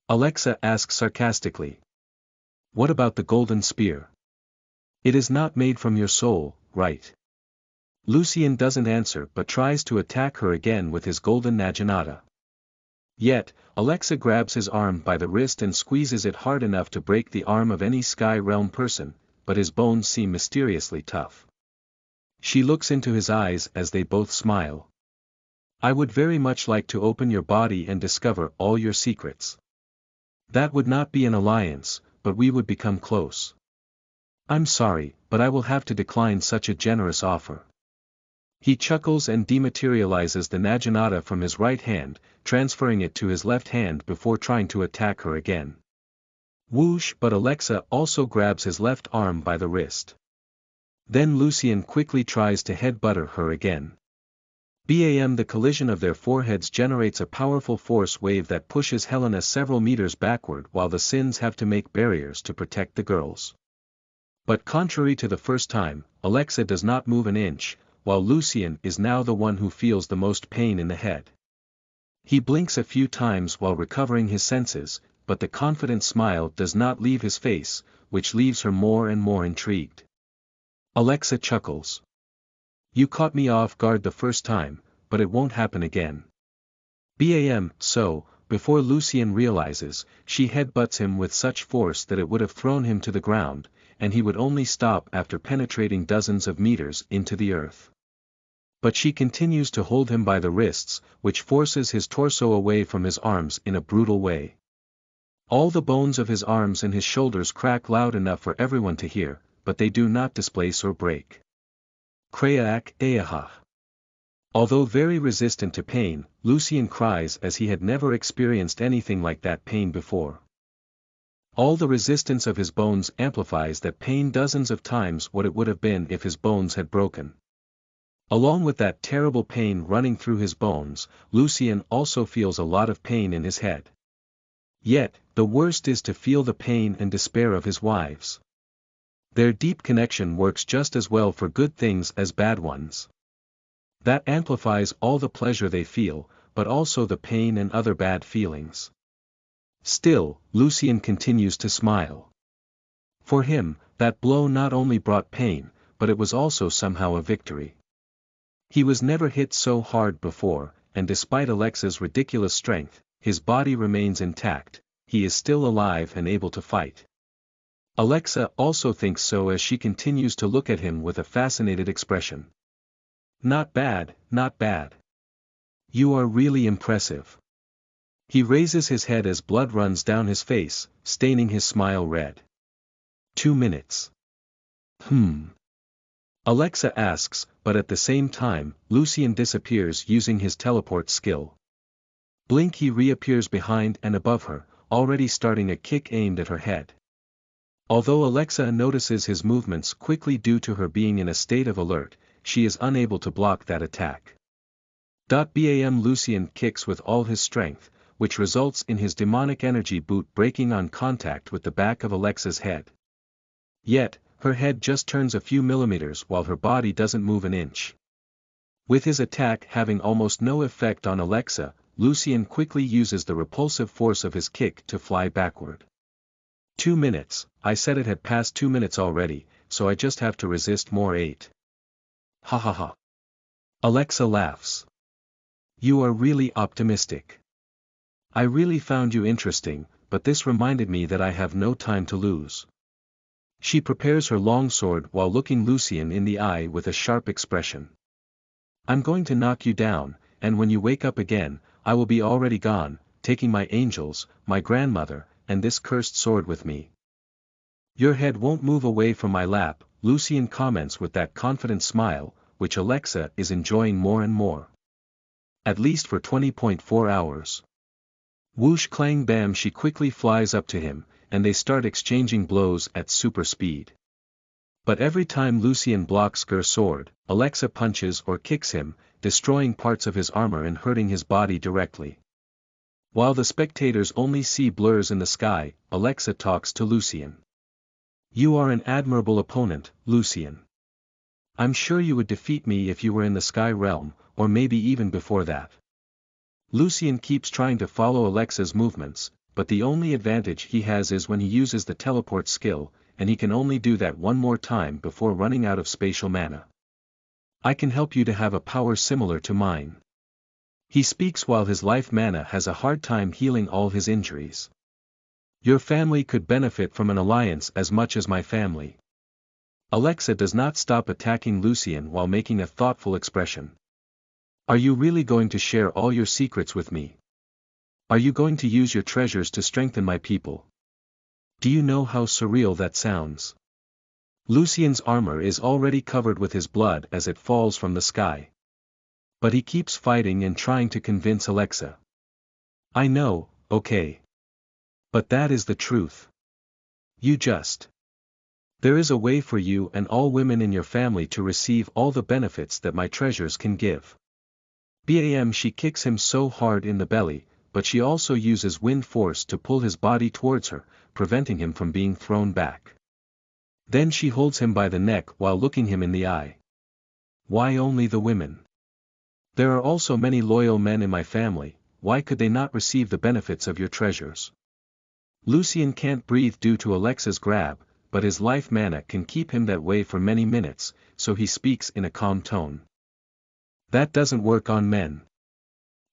Alexa asks sarcastically. What about the golden spear? It is not made from your soul, right? Lucien doesn't answer but tries to attack her again with his golden Naginata. Yet, Alexa grabs his arm by the wrist and squeezes it hard enough to break the arm of any Sky Realm person, but his bones seem mysteriously tough. She looks into his eyes as they both smile. I would very much like to open your body and discover all your secrets. That would not be an alliance, but we would become close. I'm sorry, but I will have to decline such a generous offer. He chuckles and dematerializes the Naginata from his right hand, transferring it to his left hand before trying to attack her again. Whoosh! But Alexa also grabs his left arm by the wrist. Then Lucien quickly tries to headbutt her again. Bam! The collision of their foreheads generates a powerful force wave that pushes Helena several meters backward while the Sins have to make barriers to protect the girls. But contrary to the first time, Alexa does not move an inch, while Lucien is now the one who feels the most pain in the head. He blinks a few times while recovering his senses, but the confident smile does not leave his face, which leaves her more and more intrigued. Alexa chuckles. You caught me off guard the first time, but it won't happen again. Bam! So, before Lucien realizes, she headbutts him with such force that it would have thrown him to the ground, and he would only stop after penetrating dozens of meters into the earth. But she continues to hold him by the wrists, which forces his torso away from his arms in a brutal way. All the bones of his arms and his shoulders crack loud enough for everyone to hear, but they do not displace or break. Kraak Ayaha. Although very resistant to pain, Lucien cries as he had never experienced anything like that pain before. All the resistance of his bones amplifies that pain dozens of times what it would have been if his bones had broken. Along with that terrible pain running through his bones, Lucien also feels a lot of pain in his head. Yet, the worst is to feel the pain and despair of his wives. Their deep connection works just as well for good things as bad ones. That amplifies all the pleasure they feel, but also the pain and other bad feelings. Still, Lucien continues to smile. For him, that blow not only brought pain, but it was also somehow a victory. He was never hit so hard before, and despite Alexa's ridiculous strength, his body remains intact, he is still alive and able to fight. Alexa also thinks so as she continues to look at him with a fascinated expression. Not bad, not bad. You are really impressive. He raises his head as blood runs down his face, staining his smile red. 2 minutes. Alexa asks, but at the same time, Lucien disappears using his teleport skill. Blink, he reappears behind and above her, already starting a kick aimed at her head. Although Alexa notices his movements quickly due to her being in a state of alert, she is unable to block that attack. Bam! Lucien kicks with all his strength, which results in his demonic energy boot breaking on contact with the back of Alexa's head. Yet, her head just turns a few millimeters while her body doesn't move an inch. With his attack having almost no effect on Alexa, Lucien quickly uses the repulsive force of his kick to fly backward. 2 minutes, I said it had passed 2 minutes already, so I just have to resist more 8. Ha ha ha. Alexa laughs. You are really optimistic. I really found you interesting, but this reminded me that I have no time to lose. She prepares her longsword while looking Lucien in the eye with a sharp expression. I'm going to knock you down, and when you wake up again, I will be already gone, taking my angels, my grandmother, and this cursed sword with me. Your head won't move away from my lap, Lucien comments with that confident smile, which Alexa is enjoying more and more. At least for 20.4 hours. Whoosh clang bam, she quickly flies up to him, and they start exchanging blows at super speed. But every time Lucien blocks her sword, Alexa punches or kicks him, destroying parts of his armor and hurting his body directly. While the spectators only see blurs in the sky, Alexa talks to Lucien. You are an admirable opponent, Lucien. I'm sure you would defeat me if you were in the Sky Realm, or maybe even before that. Lucien keeps trying to follow Alexa's movements, but the only advantage he has is when he uses the teleport skill, and he can only do that one more time before running out of spatial mana. I can help you to have a power similar to mine. He speaks while his life mana has a hard time healing all his injuries. Your family could benefit from an alliance as much as my family. Alexa does not stop attacking Lucien while making a thoughtful expression. Are you really going to share all your secrets with me? Are you going to use your treasures to strengthen my people? Do you know how surreal that sounds? Lucien's armor is already covered with his blood as it falls from the sky. But he keeps fighting and trying to convince Alexa. I know, okay. But that is the truth. You just. There is a way for you and all women in your family to receive all the benefits that my treasures can give. Bam! She kicks him so hard in the belly, but she also uses wind force to pull his body towards her, preventing him from being thrown back. Then she holds him by the neck while looking him in the eye. Why only the women? There are also many loyal men in my family, why could they not receive the benefits of your treasures? Lucien can't breathe due to Alexa's grab, but his life mana can keep him that way for many minutes, so he speaks in a calm tone. That doesn't work on men.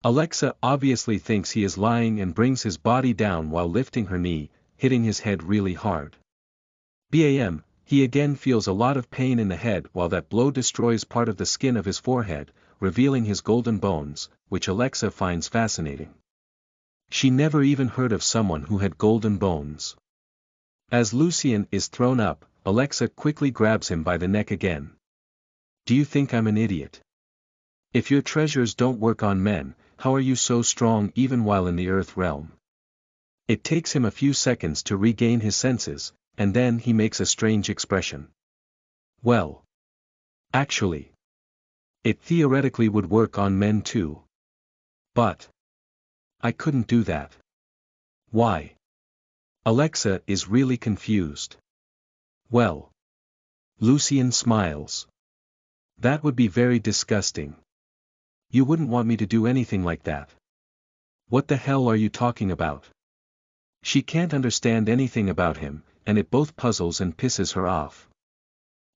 Alexa obviously thinks he is lying and brings his body down while lifting her knee, hitting his head really hard. Bam! He again feels a lot of pain in the head while that blow destroys part of the skin of his forehead, revealing his golden bones, which Alexa finds fascinating. She never even heard of someone who had golden bones. As Lucien is thrown up, Alexa quickly grabs him by the neck again. Do you think I'm an idiot? If your treasures don't work on men, how are you so strong even while in the Earth realm? It takes him a few seconds to regain his senses, and then he makes a strange expression. Well. Actually. It theoretically would work on men too. But. I couldn't do that. Why? Alexa is really confused. Well. Lucien smiles. That would be very disgusting. You wouldn't want me to do anything like that. What the hell are you talking about? She can't understand anything about him, and it both puzzles and pisses her off.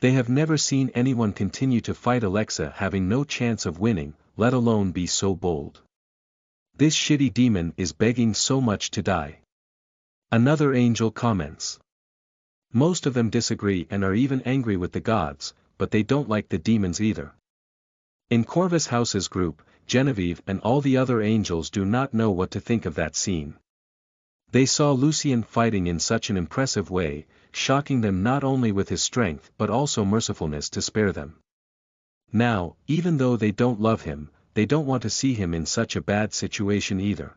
They have never seen anyone continue to fight Alexa having no chance of winning, let alone be so bold. This shitty demon is begging so much to die. Another angel comments. Most of them disagree and are even angry with the gods, but they don't like the demons either. In Corvus House's group, Genevieve and all the other angels do not know what to think of that scene. They saw Lucien fighting in such an impressive way, shocking them not only with his strength but also mercifulness to spare them. Now, even though they don't love him, they don't want to see him in such a bad situation either.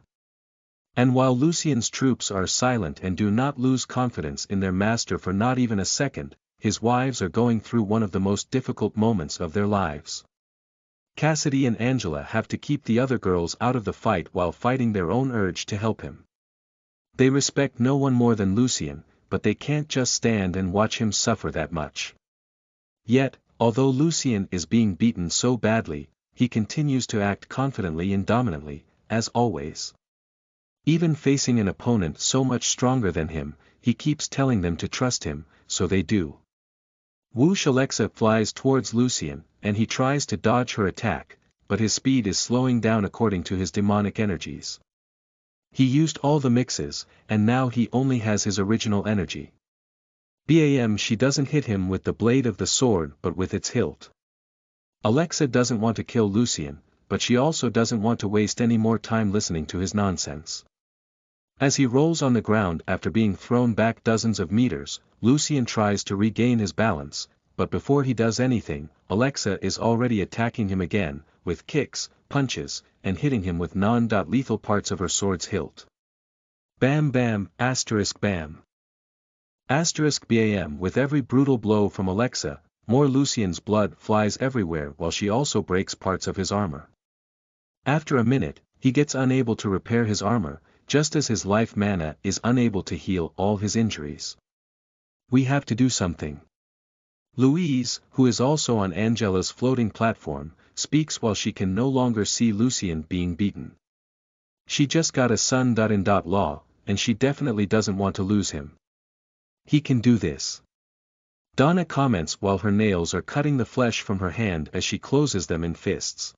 And while Lucien's troops are silent and do not lose confidence in their master for not even a second, his wives are going through one of the most difficult moments of their lives. Cassidy and Angela have to keep the other girls out of the fight while fighting their own urge to help him. They respect no one more than Lucien, but they can't just stand and watch him suffer that much. Yet, although Lucien is being beaten so badly, he continues to act confidently and dominantly, as always. Even facing an opponent so much stronger than him, he keeps telling them to trust him, so they do. Whoosh! Alexa flies towards Lucien, and he tries to dodge her attack, but his speed is slowing down according to his demonic energies. He used all the mixes, and now he only has his original energy. Bam! She doesn't hit him with the blade of the sword but with its hilt. Alexa doesn't want to kill Lucien, but she also doesn't want to waste any more time listening to his nonsense. As he rolls on the ground after being thrown back dozens of meters, Lucien tries to regain his balance, but before he does anything, Alexa is already attacking him again, with kicks, punches, and hitting him with non-lethal parts of her sword's hilt. Bam bam, asterisk bam. Asterisk bam. With every brutal blow from Alexa, more Lucien's blood flies everywhere while she also breaks parts of his armor. After a minute, he gets unable to repair his armor, just as his life mana is unable to heal all his injuries. We have to do something. Louise, who is also on Angela's floating platform, speaks while she can no longer see Lucien being beaten. She just got a son-in-law, and she definitely doesn't want to lose him. He can do this. Donna comments while her nails are cutting the flesh from her hand as she closes them in fists.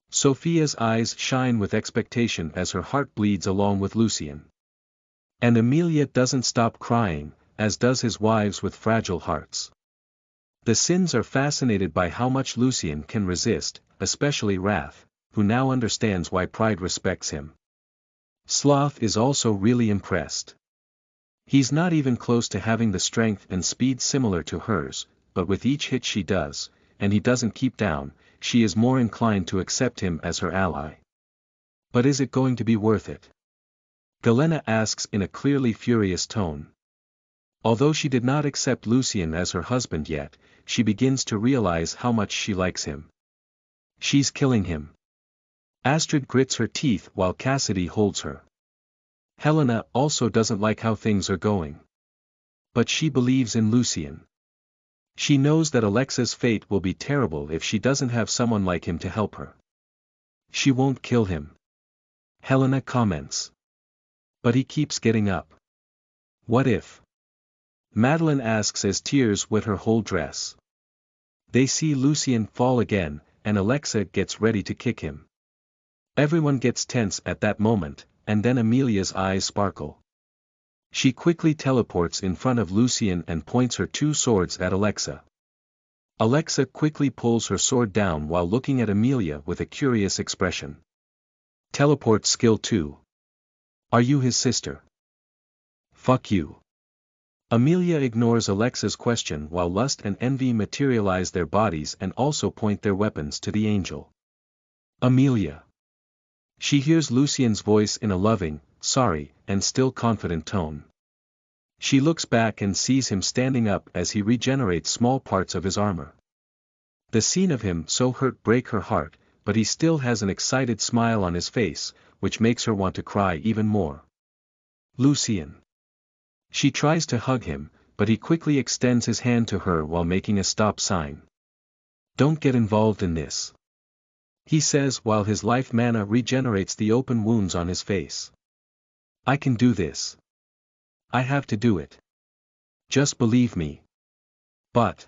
Sophia's eyes shine with expectation as her heart bleeds along with Lucien. And Emilia doesn't stop crying, as does his wives with fragile hearts. The Sins are fascinated by how much Lucien can resist, especially Wrath, who now understands why Pride respects him. Sloth is also really impressed. He's not even close to having the strength and speed similar to hers, but with each hit she does, and he doesn't keep down, she is more inclined to accept him as her ally. But is it going to be worth it? Galena asks in a clearly furious tone. Although she did not accept Lucien as her husband yet, she begins to realize how much she likes him. She's killing him. Astrid grits her teeth while Cassidy holds her. Helena also doesn't like how things are going. But she believes in Lucien. She knows that Alexa's fate will be terrible if she doesn't have someone like him to help her. She won't kill him. Helena comments. But he keeps getting up. What if? Madeline asks as tears wet her whole dress. They see Lucien fall again, and Alexa gets ready to kick him. Everyone gets tense at that moment, and then Emilia's eyes sparkle. She quickly teleports in front of Lucien and points her two swords at Alexa. Alexa quickly pulls her sword down while looking at Emilia with a curious expression. Teleport skill 2. Are you his sister? Fuck you. Emilia ignores Alexa's question while lust and envy materialize their bodies and also point their weapons to the angel. Emilia. She hears Lucien's voice in a loving, sorry, and still confident tone. She looks back and sees him standing up as he regenerates small parts of his armor. The scene of him so hurt breaks her heart, but he still has an excited smile on his face, which makes her want to cry even more. Lucien. She tries to hug him, but he quickly extends his hand to her while making a stop sign. Don't get involved in this. He says while his life mana regenerates the open wounds on his face. I can do this. I have to do it. Just believe me. But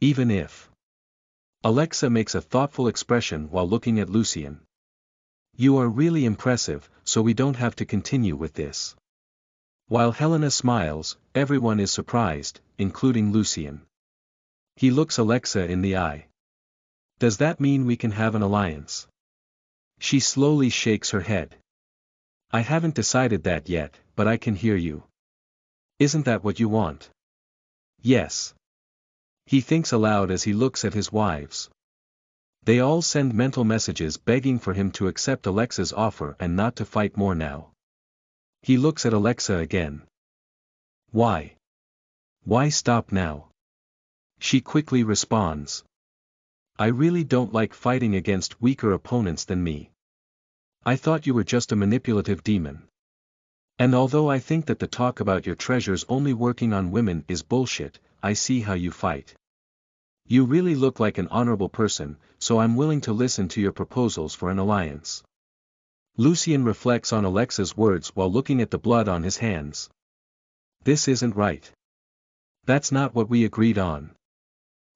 Even if. Alexa makes a thoughtful expression while looking at Lucien. You are really impressive, so we don't have to continue with this. While Helena smiles, everyone is surprised, including Lucien. He looks Alexa in the eye. Does that mean we can have an alliance? She slowly shakes her head. I haven't decided that yet, but I can hear you. Isn't that what you want? Yes. He thinks aloud as he looks at his wives. They all send mental messages begging for him to accept Alexa's offer and not to fight more now. He looks at Alexa again. Why? Why stop now? She quickly responds. I really don't like fighting against weaker opponents than me. I thought you were just a manipulative demon. And although I think that the talk about your treasures only working on women is bullshit, I see how you fight. You really look like an honorable person, so I'm willing to listen to your proposals for an alliance. Lucien reflects on Alexa's words while looking at the blood on his hands. This isn't right. That's not what we agreed on.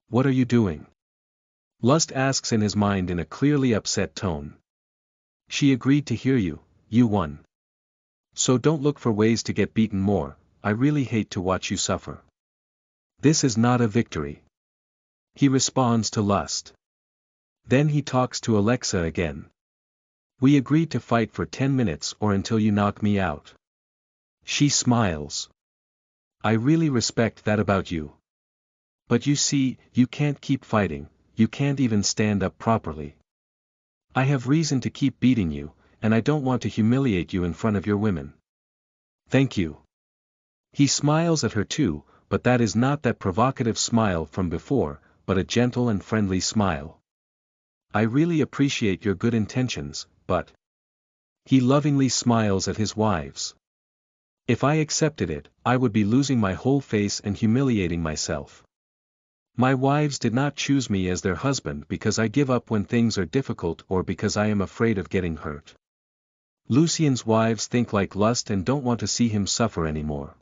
What are you doing? Lust asks in his mind in a clearly upset tone. She agreed to hear you, you won. So don't look for ways to get beaten more, I really hate to watch you suffer. This is not a victory. He responds to Lust. Then he talks to Alexa again. We agreed to fight for 10 minutes or until you knock me out. She smiles. I really respect that about you. But you see, you can't keep fighting, you can't even stand up properly. I have reason to keep beating you, and I don't want to humiliate you in front of your women. Thank you. He smiles at her too, but that is not that provocative smile from before, but a gentle and friendly smile. I really appreciate your good intentions, but... He lovingly smiles at his wives. If I accepted it, I would be losing my whole face and humiliating myself. My wives did not choose me as their husband because I give up when things are difficult or because I am afraid of getting hurt. Lucien's wives think like Lust and don't want to see him suffer anymore.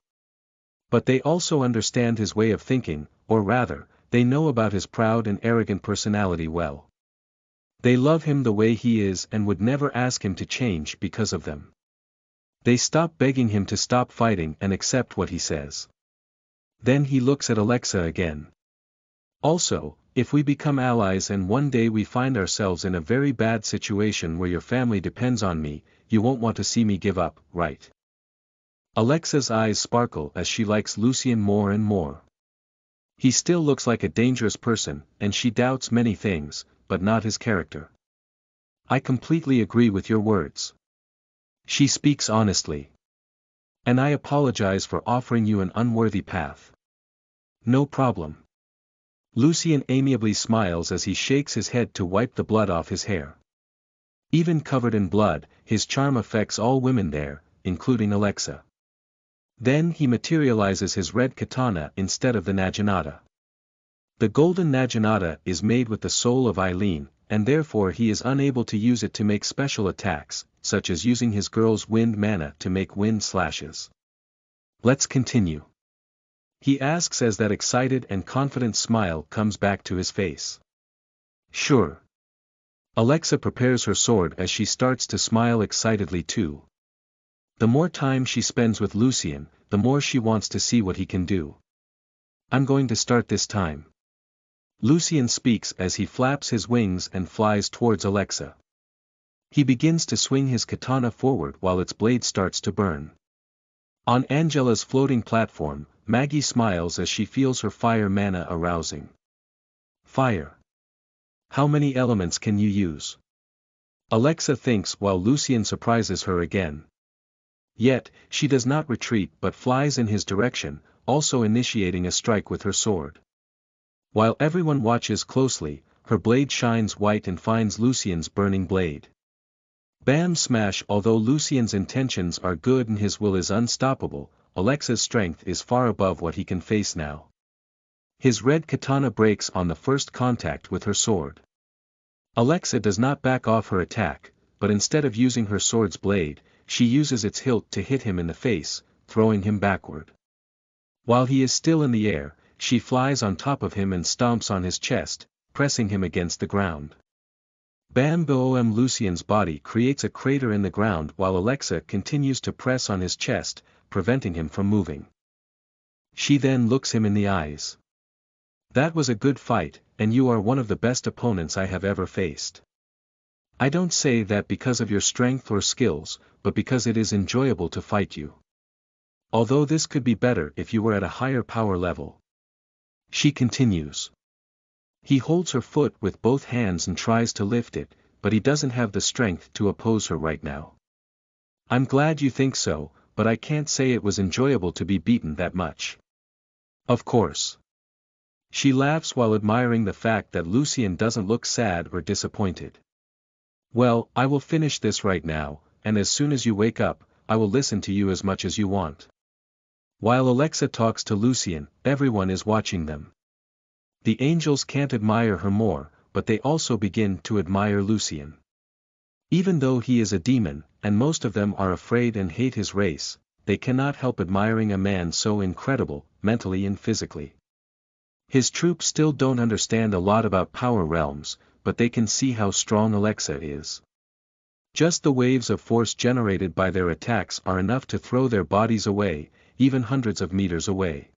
But they also understand his way of thinking, or rather, they know about his proud and arrogant personality well. They love him the way he is and would never ask him to change because of them. They stop begging him to stop fighting and accept what he says. Then he looks at Alexa again. Also, if we become allies and one day we find ourselves in a very bad situation where your family depends on me, you won't want to see me give up, right? Alexa's eyes sparkle as she likes Lucien more and more. He still looks like a dangerous person, and she doubts many things, but not his character. I completely agree with your words. She speaks honestly. And I apologize for offering you an unworthy path. No problem. Lucien amiably smiles as he shakes his head to wipe the blood off his hair. Even covered in blood, his charm affects all women there, including Alexa. Then he materializes his red katana instead of the naginata. The golden naginata is made with the soul of Eileen, and therefore he is unable to use it to make special attacks, such as using his girl's wind mana to make wind slashes. Let's continue. He asks as that excited and confident smile comes back to his face. Sure. Alexa prepares her sword as she starts to smile excitedly too. The more time she spends with Lucien, the more she wants to see what he can do. I'm going to start this time. Lucien speaks as he flaps his wings and flies towards Alexa. He begins to swing his katana forward while its blade starts to burn. On Angela's floating platform, Maggie smiles as she feels her fire mana arousing. Fire. How many elements can you use? Alexa thinks while Lucien surprises her again. Yet, she does not retreat but flies in his direction, also initiating a strike with her sword. While everyone watches closely, her blade shines white and finds Lucien's burning blade. Bam smash. Although Lucien's intentions are good and his will is unstoppable, Alexa's strength is far above what he can face now. His red katana breaks on the first contact with her sword. Alexa does not back off her attack, but instead of using her sword's blade, she uses its hilt to hit him in the face, throwing him backward. While he is still in the air, she flies on top of him and stomps on his chest, pressing him against the ground. Bam! Lucien's body creates a crater in the ground while Alexa continues to press on his chest, preventing him from moving. She then looks him in the eyes. That was a good fight, and you are one of the best opponents I have ever faced. I don't say that because of your strength or skills, but because it is enjoyable to fight you. Although this could be better if you were at a higher power level. She continues. He holds her foot with both hands and tries to lift it, but he doesn't have the strength to oppose her right now. I'm glad you think so, but I can't say it was enjoyable to be beaten that much. Of course. She laughs while admiring the fact that Lucien doesn't look sad or disappointed. Well, I will finish this right now, and as soon as you wake up, I will listen to you as much as you want. While Alexa talks to Lucien, everyone is watching them. The angels can't admire her more, but they also begin to admire Lucien. Even though he is a demon, and most of them are afraid and hate his race, they cannot help admiring a man so incredible, mentally and physically. His troops still don't understand a lot about power realms, but they can see how strong Alexa is. Just the waves of force generated by their attacks are enough to throw their bodies away, even hundreds of meters away.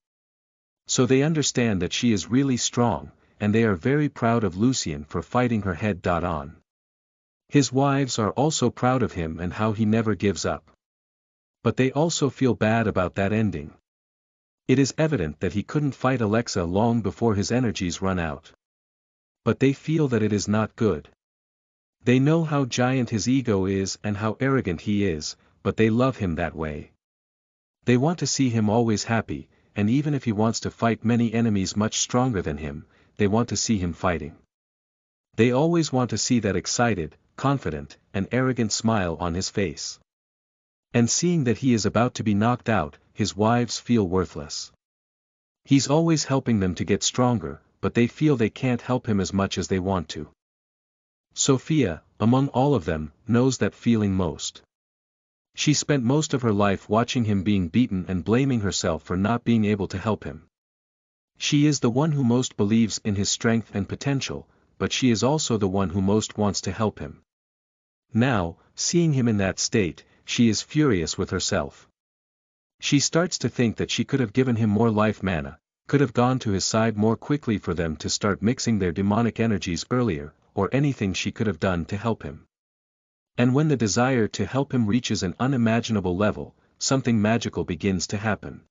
So they understand that she is really strong, and they are very proud of Lucien for fighting her head on. His wives are also proud of him and how he never gives up. But they also feel bad about that ending. It is evident that he couldn't fight Alexa long before his energies run out. But they feel that it is not good. They know how giant his ego is and how arrogant he is, but they love him that way. They want to see him always happy, and even if he wants to fight many enemies much stronger than him, they want to see him fighting. They always want to see that excited, confident, and arrogant smile on his face. And seeing that he is about to be knocked out, his wives feel worthless. He's always helping them to get stronger, but they feel they can't help him as much as they want to. Sophia, among all of them, knows that feeling most. She spent most of her life watching him being beaten and blaming herself for not being able to help him. She is the one who most believes in his strength and potential, but she is also the one who most wants to help him. Now, seeing him in that state, she is furious with herself. She starts to think that she could have given him more life mana, could have gone to his side more quickly for them to start mixing their demonic energies earlier, or anything she could have done to help him. And when the desire to help him reaches an unimaginable level, something magical begins to happen.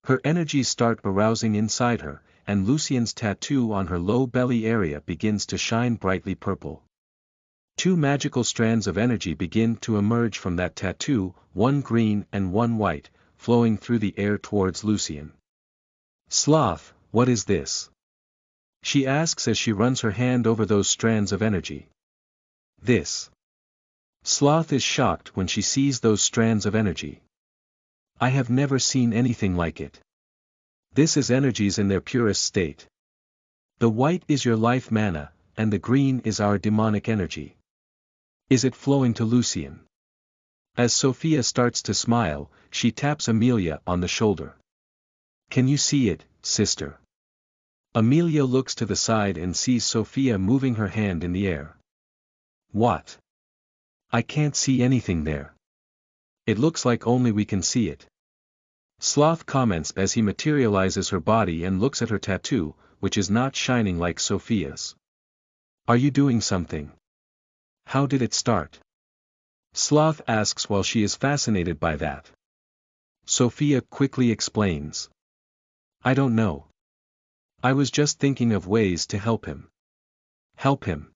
Her energies start arousing inside her, and Lucien's tattoo on her low belly area begins to shine brightly purple. Two magical strands of energy begin to emerge from that tattoo, one green and one white, flowing through the air towards Lucien. Sloth, what is this? She asks as she runs her hand over those strands of energy. This. Sloth is shocked when she sees those strands of energy. I have never seen anything like it. This is energies in their purest state. The white is your life mana, and the green is our demonic energy. Is it flowing to Lucien? As Sophia starts to smile, she taps Amelia on the shoulder. Can you see it, sister? Amelia looks to the side and sees Sophia moving her hand in the air. What? I can't see anything there. It looks like only we can see it. Sloth comments as he materializes her body and looks at her tattoo, which is not shining like Sophia's. Are you doing something? How did it start? Sloth asks while she is fascinated by that. Sophia quickly explains. I don't know. I was just thinking of ways to help him. Help him.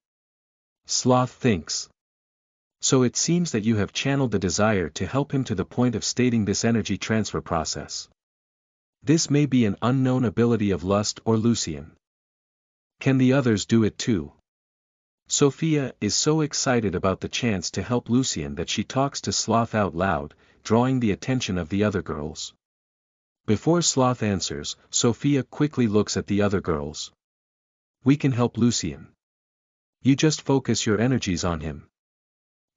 Sloth thinks. So it seems that you have channeled the desire to help him to the point of stating this energy transfer process. This may be an unknown ability of Lust or Lucien. Can the others do it too? Sophia is so excited about the chance to help Lucien that she talks to Sloth out loud, drawing the attention of the other girls. Before Sloth answers, Sophia quickly looks at the other girls. We can help Lucien. You just focus your energies on him.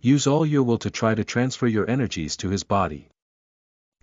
Use all your will to try to transfer your energies to his body.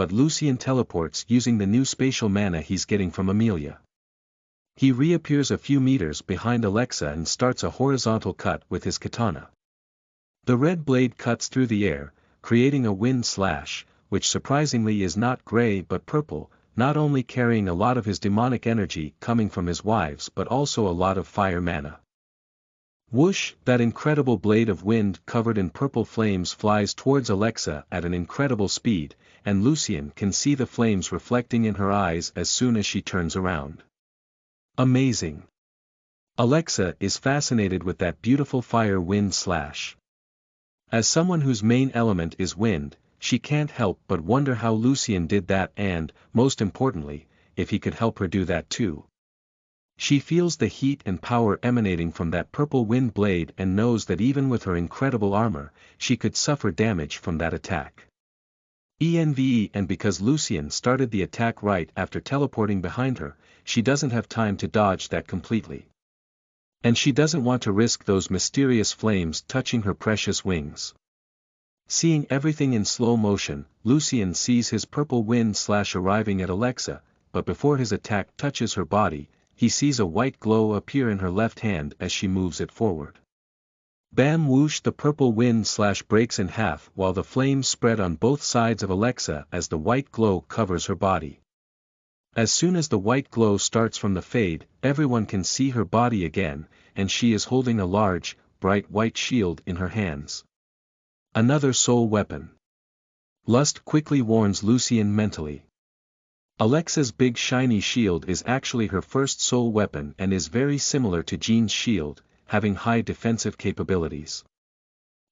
but Lucien teleports using the new spatial mana he's getting from Amelia. He reappears a few meters behind Alexa and starts a horizontal cut with his katana. The red blade cuts through the air, creating a wind slash, which surprisingly is not gray but purple, not only carrying a lot of his demonic energy coming from his wives but also a lot of fire mana. Whoosh! That incredible blade of wind covered in purple flames flies towards Alexa at an incredible speed, and Lucien can see the flames reflecting in her eyes as soon as she turns around. Amazing! Alexa is fascinated with that beautiful fire wind slash. As someone whose main element is wind, she can't help but wonder how Lucien did that and, most importantly, if he could help her do that too. She feels the heat and power emanating from that purple wind blade and knows that even with her incredible armor, she could suffer damage from that attack. And because Lucien started the attack right after teleporting behind her, she doesn't have time to dodge that completely. And she doesn't want to risk those mysterious flames touching her precious wings. Seeing everything in slow motion, Lucien sees his purple wind slash arriving at Alexa, but before his attack touches her body, he sees a white glow appear in her left hand as she moves it forward. Bam whoosh! The purple wind slash breaks in half while the flames spread on both sides of Alexa as the white glow covers her body. As soon as the white glow starts from the fade, everyone can see her body again, and she is holding a large, bright white shield in her hands. Another soul weapon. Lust quickly warns Lucien mentally. Alexa's big shiny shield is actually her first soul weapon and is very similar to Jean's shield, having high defensive capabilities.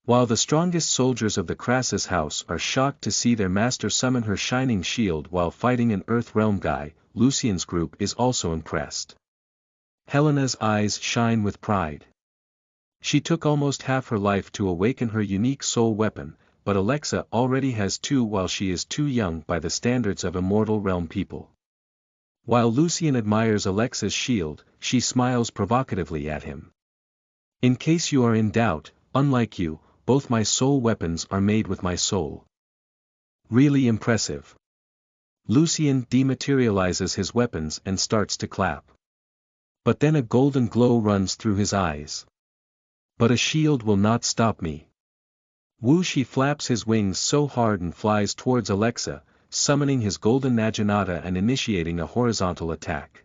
While the strongest soldiers of the Crassus house are shocked to see their master summon her shining shield while fighting an Earth Realm guy, Lucien's group is also impressed. Helena's eyes shine with pride. She took almost half her life to awaken her unique soul weapon, but Alexa already has two while she is too young by the standards of Immortal Realm people. While Lucien admires Alexa's shield, she smiles provocatively at him. In case you are in doubt, unlike you, both my soul weapons are made with my soul. Really impressive. Lucien dematerializes his weapons and starts to clap. But then a golden glow runs through his eyes. But a shield will not stop me. Whoosh! He flaps his wings so hard and flies towards Alexa, summoning his golden Naginata and initiating a horizontal attack.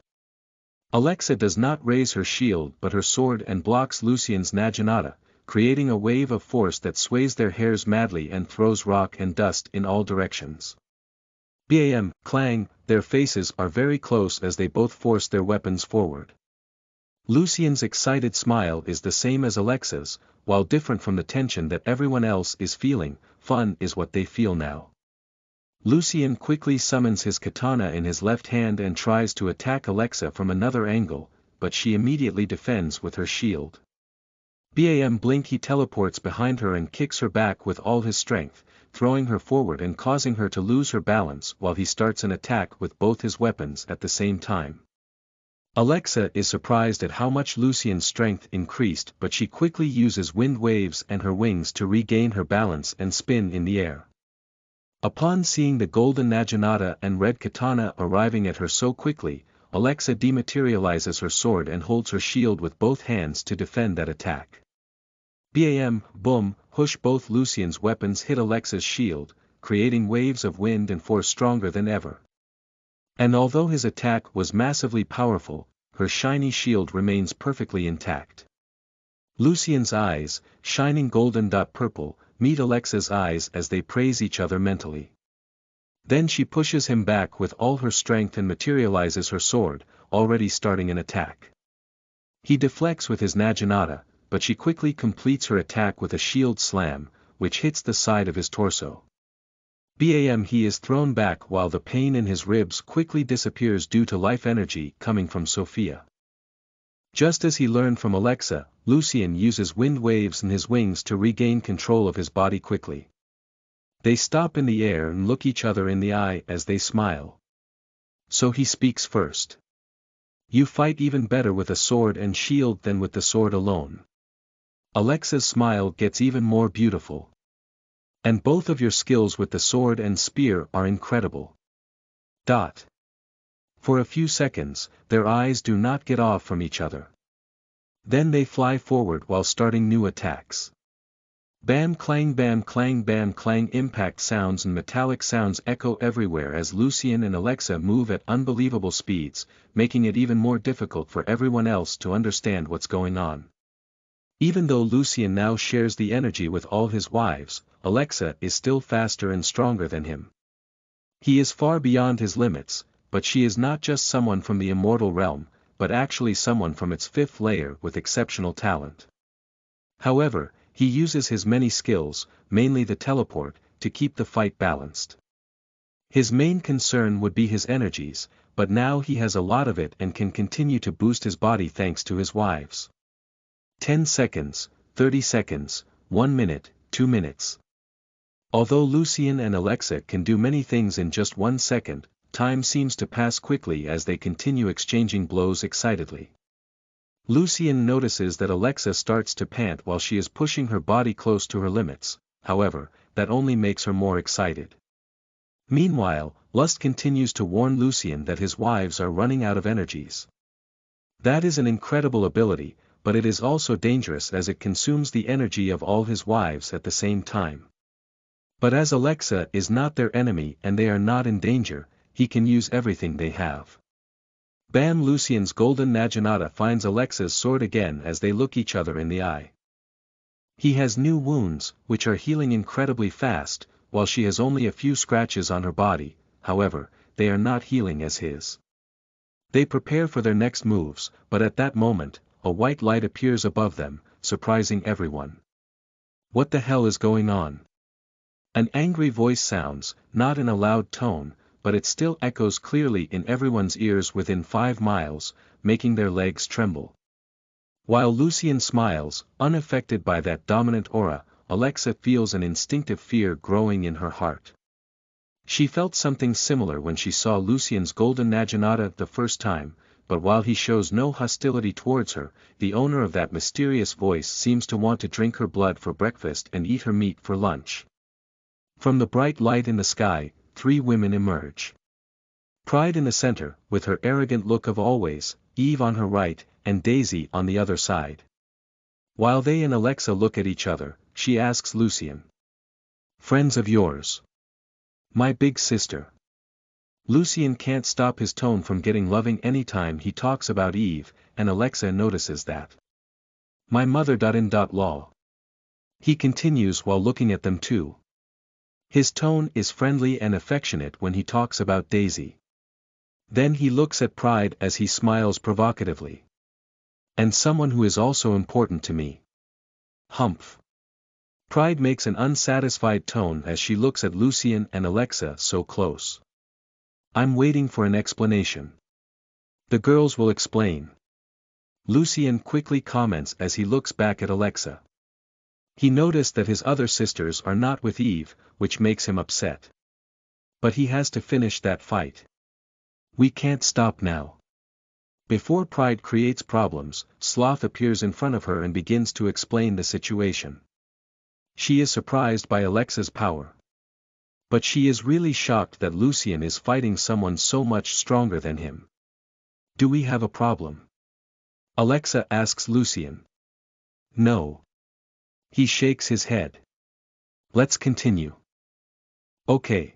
Alexa does not raise her shield but her sword and blocks Lucien's Naginata, creating a wave of force that sways their hairs madly and throws rock and dust in all directions. Bam! Clang! Their faces are very close as they both force their weapons forward. Lucien's excited smile is the same as Alexa's, while different from the tension that everyone else is feeling, fun is what they feel now. Lucien quickly summons his katana in his left hand and tries to attack Alexa from another angle, but she immediately defends with her shield. Bam! Blink! He teleports behind her and kicks her back with all his strength, throwing her forward and causing her to lose her balance while he starts an attack with both his weapons at the same time. Alexa is surprised at how much Lucien's strength increased, but she quickly uses wind waves and her wings to regain her balance and spin in the air. Upon seeing the golden Naginata and red katana arriving at her so quickly, Alexa dematerializes her sword and holds her shield with both hands to defend that attack. Bam! Boom! Whoosh! Both Lucien's weapons hit Alexa's shield, creating waves of wind and force stronger than ever. And although his attack was massively powerful, her shiny shield remains perfectly intact. Lucien's eyes, shining golden purple, meet Alexa's eyes as they praise each other mentally. Then she pushes him back with all her strength and materializes her sword, already starting an attack. He deflects with his Naginata, but she quickly completes her attack with a shield slam, which hits the side of his torso. Bam! He is thrown back while the pain in his ribs quickly disappears due to life energy coming from Sophia. Just as he learned from Alexa, Lucien uses wind waves in his wings to regain control of his body quickly. They stop in the air and look each other in the eye as they smile. So he speaks first. You fight even better with a sword and shield than with the sword alone. Alexa's smile gets even more beautiful. And both of your skills with the sword and spear are incredible. For a few seconds, their eyes do not get off from each other. Then they fly forward while starting new attacks. Bam clang, bam clang, impact sounds and metallic sounds echo everywhere as Lucien and Alexa move at unbelievable speeds, making it even more difficult for everyone else to understand what's going on. Even though Lucien now shares the energy with all his wives, Alexa is still faster and stronger than him. He is far beyond his limits, but she is not just someone from the immortal realm, but actually someone from its fifth layer with exceptional talent. However, he uses his many skills, mainly the teleport, to keep the fight balanced. His main concern would be his energies, but now he has a lot of it and can continue to boost his body thanks to his wives. 10 seconds, 30 seconds, 1 minute, 2 minutes. Although Lucien and Alexa can do many things in just 1 second, time seems to pass quickly as they continue exchanging blows excitedly. Lucien notices that Alexa starts to pant while she is pushing her body close to her limits, however, that only makes her more excited. Meanwhile, Lust continues to warn Lucien that his wives are running out of energies. That is an incredible ability, but it is also dangerous as it consumes the energy of all his wives at the same time. But as Alexa is not their enemy and they are not in danger, he can use everything they have. Bam! Lucien's golden naginata finds Alexa's sword again as they look each other in the eye. He has new wounds, which are healing incredibly fast, while she has only a few scratches on her body, however, they are not healing as his. They prepare for their next moves, but at that moment, a white light appears above them, surprising everyone. What the hell is going on? An angry voice sounds, not in a loud tone, but it still echoes clearly in everyone's ears within 5 miles, making their legs tremble. While Lucien smiles, unaffected by that dominant aura, Alexa feels an instinctive fear growing in her heart. She felt something similar when she saw Lucien's golden naginata the first time, but while he shows no hostility towards her, the owner of that mysterious voice seems to want to drink her blood for breakfast and eat her meat for lunch. From the bright light in the sky, 3 women emerge. Pride in the center, with her arrogant look of always, Eve on her right, and Daisy on the other side. While they and Alexa look at each other, she asks Lucien. "Friends of yours?" "My big sister." Lucien can't stop his tone from getting loving anytime he talks about Eve, and Alexa notices that. "My mother. Law." He continues while looking at them too. His tone is friendly and affectionate when he talks about Daisy. Then he looks at Pride as he smiles provocatively. "And someone who is also important to me." Humph. Pride makes an unsatisfied tone as she looks at Lucien and Alexa so close. "I'm waiting for an explanation." "The girls will explain." Lucien quickly comments as he looks back at Alexa. He noticed that his other sisters are not with Eve, which makes him upset. But he has to finish that fight. "We can't stop now." Before Pride creates problems, Sloth appears in front of her and begins to explain the situation. She is surprised by Alexa's power. But she is really shocked that Lucien is fighting someone so much stronger than him. "Do we have a problem?" Alexa asks Lucien. "No." He shakes his head. "Let's continue." "Okay."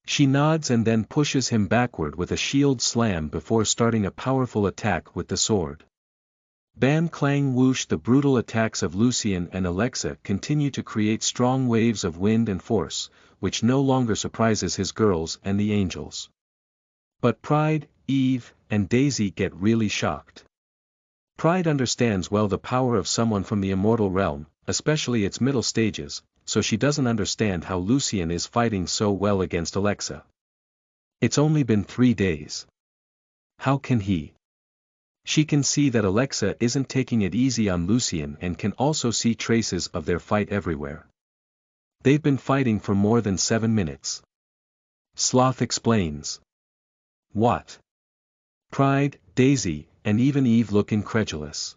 She nods and then pushes him backward with a shield slam before starting a powerful attack with the sword. Bam clang whoosh! The brutal attacks of Lucien and Alexa continue to create strong waves of wind and force, which no longer surprises his girls and the angels. But Pride, Eve, and Daisy get really shocked. Pride understands well the power of someone from the immortal realm, especially its middle stages, so she doesn't understand how Lucien is fighting so well against Alexa. It's only been 3 days. How can he? She can see that Alexa isn't taking it easy on Lucien and can also see traces of their fight everywhere. They've been fighting for more than 7 minutes. Sloth explains. What? Pride, Daisy, and even Eve look incredulous.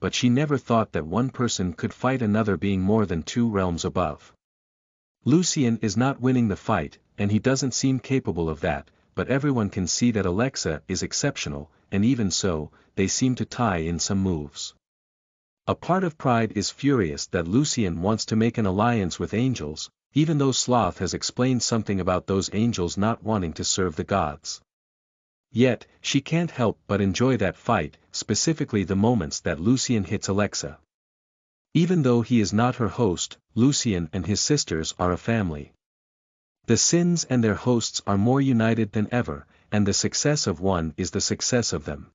but she never thought that one person could fight another being more than 2 realms above. Lucien is not winning the fight, and he doesn't seem capable of that, but everyone can see that Alexa is exceptional, and even so, they seem to tie in some moves. A part of Pride is furious that Lucien wants to make an alliance with angels, even though Sloth has explained something about those angels not wanting to serve the gods. Yet, she can't help but enjoy that fight, specifically the moments that Lucien hits Alexa. Even though he is not her host, Lucien and his sisters are a family. The Sins and their hosts are more united than ever, and the success of one is the success of them.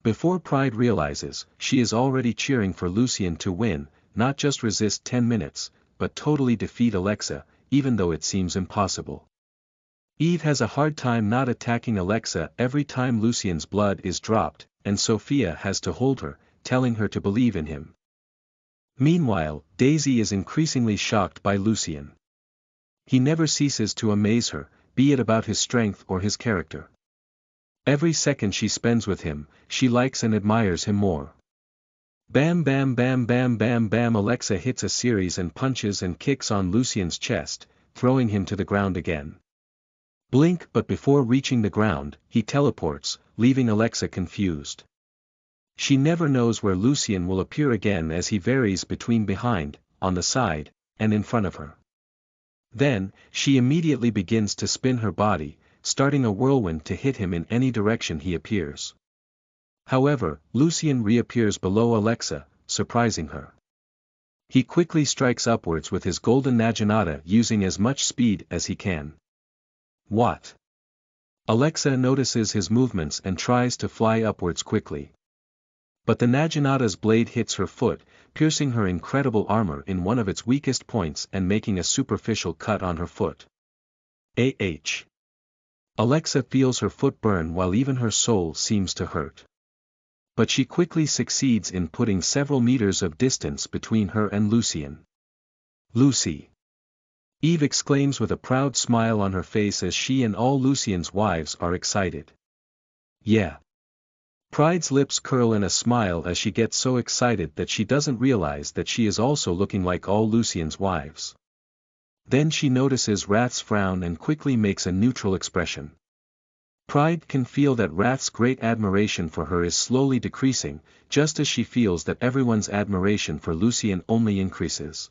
Before Pride realizes, she is already cheering for Lucien to win, not just resist 10 minutes, but totally defeat Alexa, even though it seems impossible. Eve has a hard time not attacking Alexa every time Lucien's blood is dropped, and Sophia has to hold her, telling her to believe in him. Meanwhile, Daisy is increasingly shocked by Lucien. He never ceases to amaze her, be it about his strength or his character. Every second she spends with him, she likes and admires him more. Bam bam bam bam bam bam. Alexa hits a series and punches and kicks on Lucien's chest, throwing him to the ground again. Blink, but before reaching the ground, he teleports, leaving Alexa confused. She never knows where Lucien will appear again as he varies between behind, on the side, and in front of her. Then, she immediately begins to spin her body, starting a whirlwind to hit him in any direction he appears. However, Lucien reappears below Alexa, surprising her. He quickly strikes upwards with his golden naginata using as much speed as he can. What? Alexa notices his movements and tries to fly upwards quickly. But the naginata's blade hits her foot, piercing her incredible armor in one of its weakest points and making a superficial cut on her foot. Alexa feels her foot burn while even her soul seems to hurt. But she quickly succeeds in putting several meters of distance between her and Lucien. Lucy! Eve exclaims with a proud smile on her face as she and all Lucien's wives are excited. Yeah. Pride's lips curl in a smile as she gets so excited that she doesn't realize that she is also looking like all Lucien's wives. Then she notices Wrath's frown and quickly makes a neutral expression. Pride can feel that Wrath's great admiration for her is slowly decreasing, just as she feels that everyone's admiration for Lucien only increases.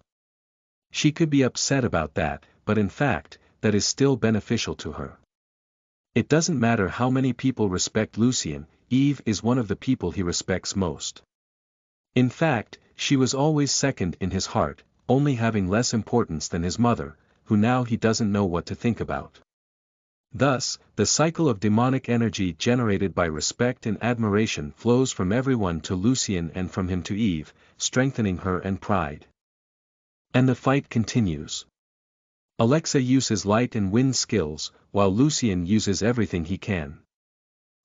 She could be upset about that, but in fact, that is still beneficial to her. It doesn't matter how many people respect Lucien, Eve is one of the people he respects most. In fact, she was always second in his heart, only having less importance than his mother, who now he doesn't know what to think about. Thus, the cycle of demonic energy generated by respect and admiration flows from everyone to Lucien and from him to Eve, strengthening her and Pride. And the fight continues. Alexa uses light and wind skills, while Lucien uses everything he can.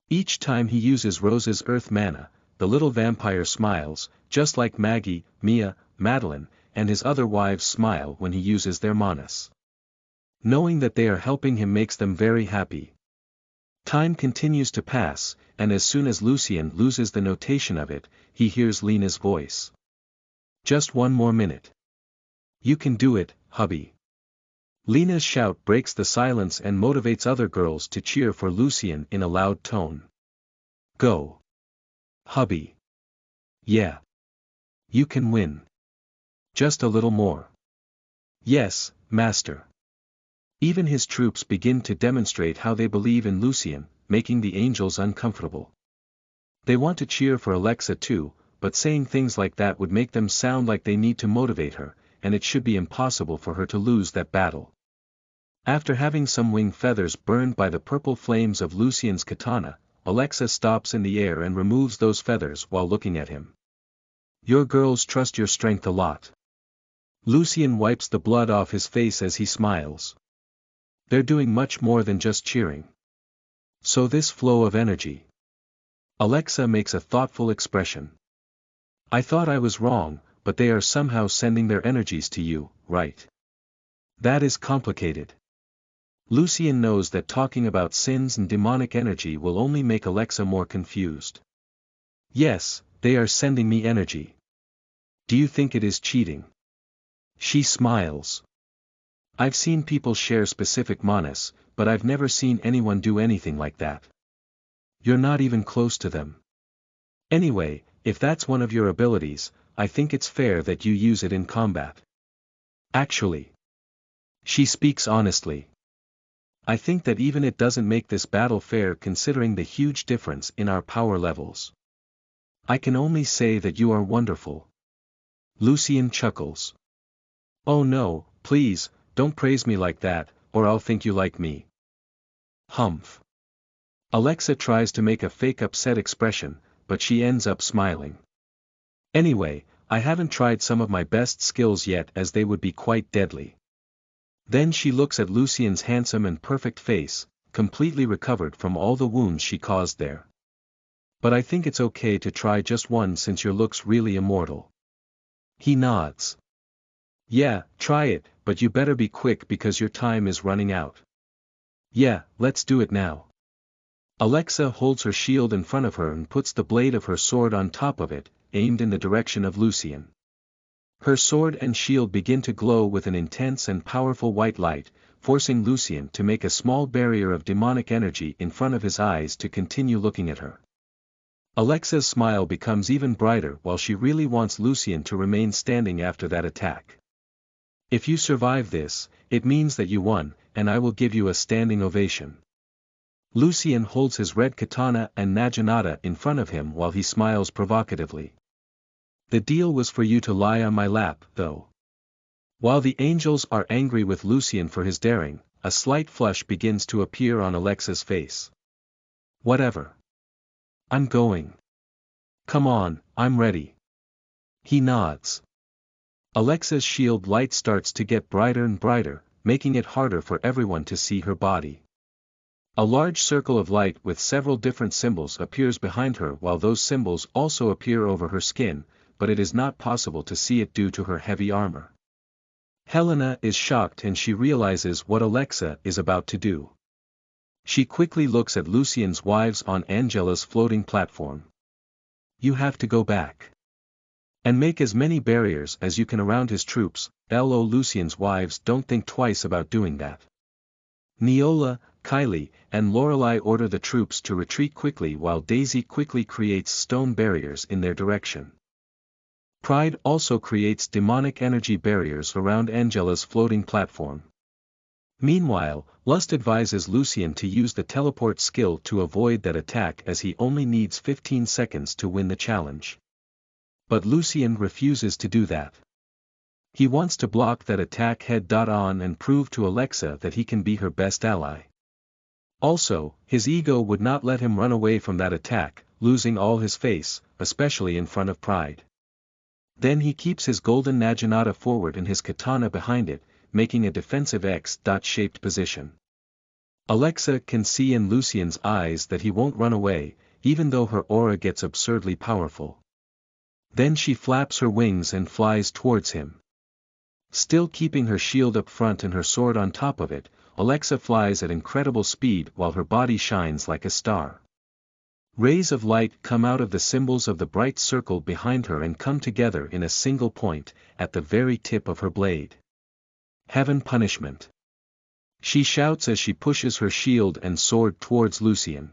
Each time he uses Rose's earth mana, the little vampire smiles, just like Maggie, Mia, Madeline, and his other wives smile when he uses their manas. Knowing that they are helping him makes them very happy. Time continues to pass, and as soon as Lucien loses the notation of it, he hears Lena's voice. Just one more minute. You can do it, hubby. Lena's shout breaks the silence and motivates other girls to cheer for Lucien in a loud tone. Go. Hubby. Yeah. You can win. Just a little more. Yes, master. Even his troops begin to demonstrate how they believe in Lucien, making the angels uncomfortable. They want to cheer for Alexa too, but saying things like that would make them sound like they need to motivate her, and it should be impossible for her to lose that battle. After having some wing feathers burned by the purple flames of Lucien's katana, Alexa stops in the air and removes those feathers while looking at him. Your girls trust your strength a lot. Lucien wipes the blood off his face as he smiles. They're doing much more than just cheering. So this flow of energy. Alexa makes a thoughtful expression. I thought I was wrong, but they are somehow sending their energies to you, right? That is complicated. Lucien knows that talking about sins and demonic energy will only make Alexa more confused. Yes, They are sending me energy. Do you think it is cheating? She smiles. I've seen people share specific manas, but I've never seen anyone do anything like that. You're not even close to them. Anyway, if that's one of your abilities, I think it's fair that you use it in combat. Actually. She speaks honestly. I think that even it doesn't make this battle fair considering the huge difference in our power levels. I can only say that you are wonderful. Lucian chuckles. Oh no, please, don't praise me like that, or I'll think you like me. Humph. Alexa tries to make a fake upset expression, but she ends up smiling. Anyway, I haven't tried some of my best skills yet as they would be quite deadly. Then she looks at Lucian's handsome and perfect face, completely recovered from all the wounds she caused there. But I think it's okay to try just one since your looks really immortal. He nods. Yeah, try it, but you better be quick because your time is running out. Yeah, let's do it now. Alexa holds her shield in front of her and puts the blade of her sword on top of it, aimed in the direction of Lucian. Her sword and shield begin to glow with an intense and powerful white light, forcing Lucian to make a small barrier of demonic energy in front of his eyes to continue looking at her. Alexa's smile becomes even brighter while she really wants Lucian to remain standing after that attack. If you survive this, it means that you won, and I will give you a standing ovation. Lucian holds his red katana and naginata in front of him while he smiles provocatively. The deal was for you to lie on my lap, though. While the angels are angry with Lucian for his daring, a slight flush begins to appear on Alexa's face. Whatever. I'm going. Come on, I'm ready. He nods. Alexa's shield light starts to get brighter and brighter, making it harder for everyone to see her body. A large circle of light with several different symbols appears behind her while those symbols also appear over her skin, but it is not possible to see it due to her heavy armor. Helena is shocked and she realizes what Alexa is about to do. She quickly looks at Lucian's wives on Angela's floating platform. You have to go back. And make as many barriers as you can around his troops. Lucian's wives don't think twice about doing that. Neola, Kylie, and Lorelei order the troops to retreat quickly while Daisy quickly creates stone barriers in their direction. Pride also creates demonic energy barriers around Angela's floating platform. Meanwhile, Lust advises Lucian to use the teleport skill to avoid that attack as he only needs 15 seconds to win the challenge. But Lucian refuses to do that. He wants to block that attack head-on and prove to Alexa that he can be her best ally. Also, his ego would not let him run away from that attack, losing all his face, especially in front of Pride. Then he keeps his golden naginata forward and his katana behind it, making a defensive X-shaped position. Alexa can see in Lucian's eyes that he won't run away, even though her aura gets absurdly powerful. Then she flaps her wings and flies towards him. Still keeping her shield up front and her sword on top of it, Alexa flies at incredible speed while her body shines like a star. Rays of light come out of the symbols of the bright circle behind her and come together in a single point, at the very tip of her blade. Heaven punishment. She shouts as she pushes her shield and sword towards Lucian.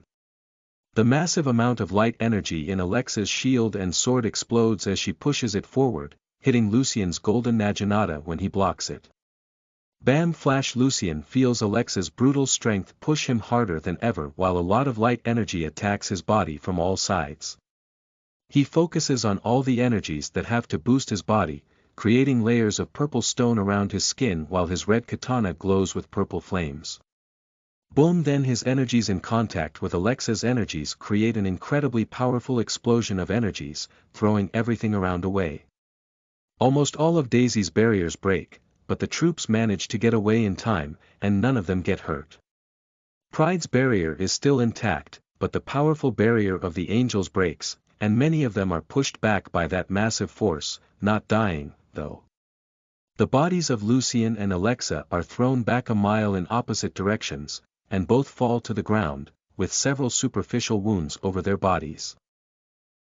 The massive amount of light energy in Alexa's shield and sword explodes as she pushes it forward, hitting Lucian's golden naginata when he blocks it. Bam flash! Lucian feels Alexa's brutal strength push him harder than ever while a lot of light energy attacks his body from all sides. He focuses on all the energies that have to boost his body, creating layers of purple stone around his skin while his red katana glows with purple flames. Boom! Then his energies in contact with Alexa's energies create an incredibly powerful explosion of energies, throwing everything around away. Almost all of Daisy's barriers break, but the troops manage to get away in time, and none of them get hurt. Pride's barrier is still intact, but the powerful barrier of the angels breaks, and many of them are pushed back by that massive force, not dying, though. The bodies of Lucian and Alexa are thrown back a mile in opposite directions, and both fall to the ground, with several superficial wounds over their bodies.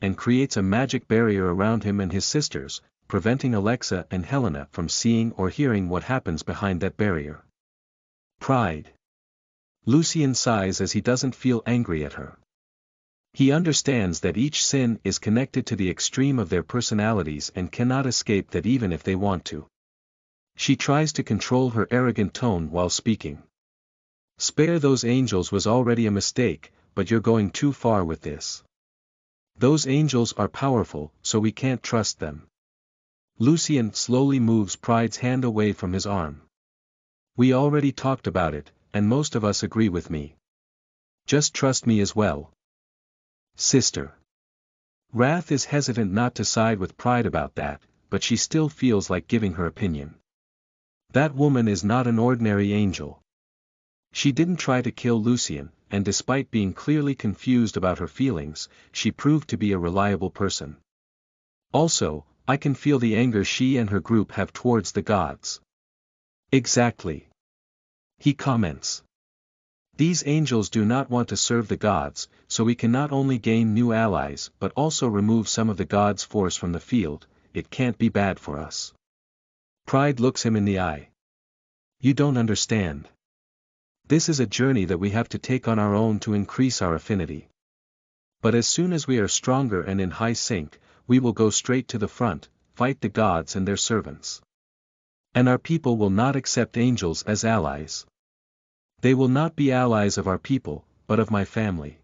and creates a magic barrier around him and his sisters, preventing Alexa and Helena from seeing or hearing what happens behind that barrier. Pride. Lucien sighs as he doesn't feel angry at her. He understands that each sin is connected to the extreme of their personalities and cannot escape that even if they want to. She tries to control her arrogant tone while speaking. Spare those angels was already a mistake, but you're going too far with this. Those angels are powerful, so we can't trust them. Lucien slowly moves Pride's hand away from his arm. We already talked about it, and most of us agree with me. Just trust me as well. Sister. Wrath is hesitant not to side with Pride about that, but she still feels like giving her opinion. That woman is not an ordinary angel. She didn't try to kill Lucien, and despite being clearly confused about her feelings, she proved to be a reliable person. Also, I can feel the anger she and her group have towards the gods. Exactly. He comments. These angels do not want to serve the gods, so we can not only gain new allies but also remove some of the gods' force from the field. It can't be bad for us. Pride looks him in the eye. You don't understand. This is a journey that we have to take on our own to increase our affinity. But as soon as we are stronger and in high sync, we will go straight to the front, fight the gods and their servants. And our people will not accept angels as allies. They will not be allies of our people, but of my family.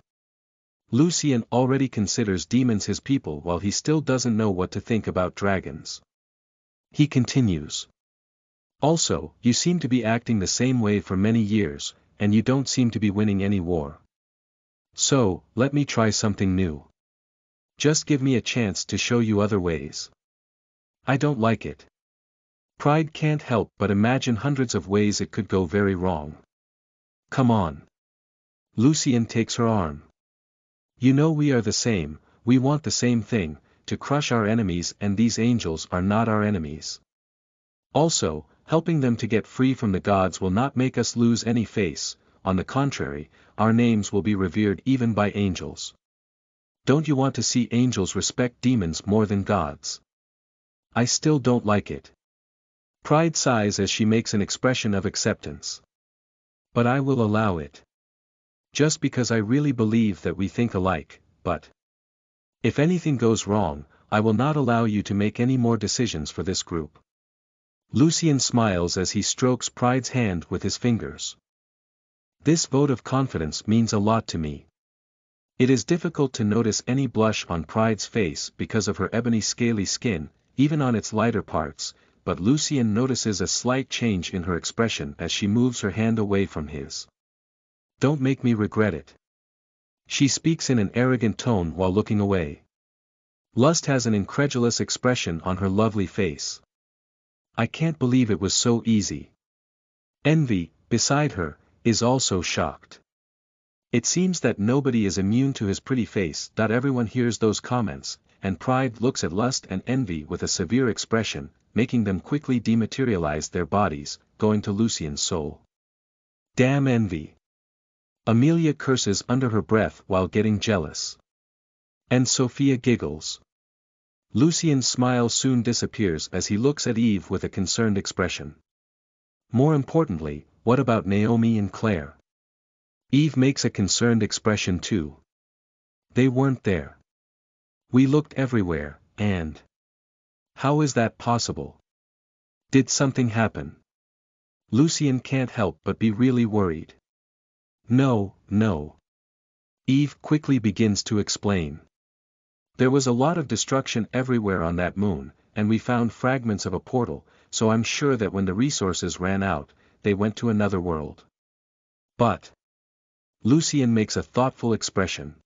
Lucien already considers demons his people while he still doesn't know what to think about dragons. He continues. Also, you seem to be acting the same way for many years, and you don't seem to be winning any war. So, let me try something new. Just give me a chance to show you other ways. I don't like it. Pride can't help but imagine hundreds of ways it could go very wrong. Come on. Lucien takes her arm. You know we are the same, we want the same thing, to crush our enemies, and these angels are not our enemies. Also, helping them to get free from the gods will not make us lose any face, on the contrary, our names will be revered even by angels. Don't you want to see angels respect demons more than gods? I still don't like it. Pride sighs as she makes an expression of acceptance. But I will allow it. Just because I really believe that we think alike, but if anything goes wrong, I will not allow you to make any more decisions for this group. Lucien smiles as he strokes Pride's hand with his fingers. This vote of confidence means a lot to me. It is difficult to notice any blush on Pride's face because of her ebony scaly skin, even on its lighter parts, but Lucien notices a slight change in her expression as she moves her hand away from his. Don't make me regret it. She speaks in an arrogant tone while looking away. Lust has an incredulous expression on her lovely face. I can't believe it was so easy. Envy, beside her, is also shocked. It seems that nobody is immune to his pretty face. Everyone hears those comments, and Pride looks at Lust and Envy with a severe expression, making them quickly dematerialize their bodies, going to Lucien's soul. Damn Envy. Amelia curses under her breath while getting jealous. And Sophia giggles. Lucien's smile soon disappears as he looks at Eve with a concerned expression. More importantly, what about Naomi and Claire? Eve makes a concerned expression too. They weren't there. We looked everywhere, and... How is that possible? Did something happen? Lucien can't help but be really worried. No. Eve quickly begins to explain. There was a lot of destruction everywhere on that moon, and we found fragments of a portal, so I'm sure that when the resources ran out, they went to another world. But... Lucien makes a thoughtful expression.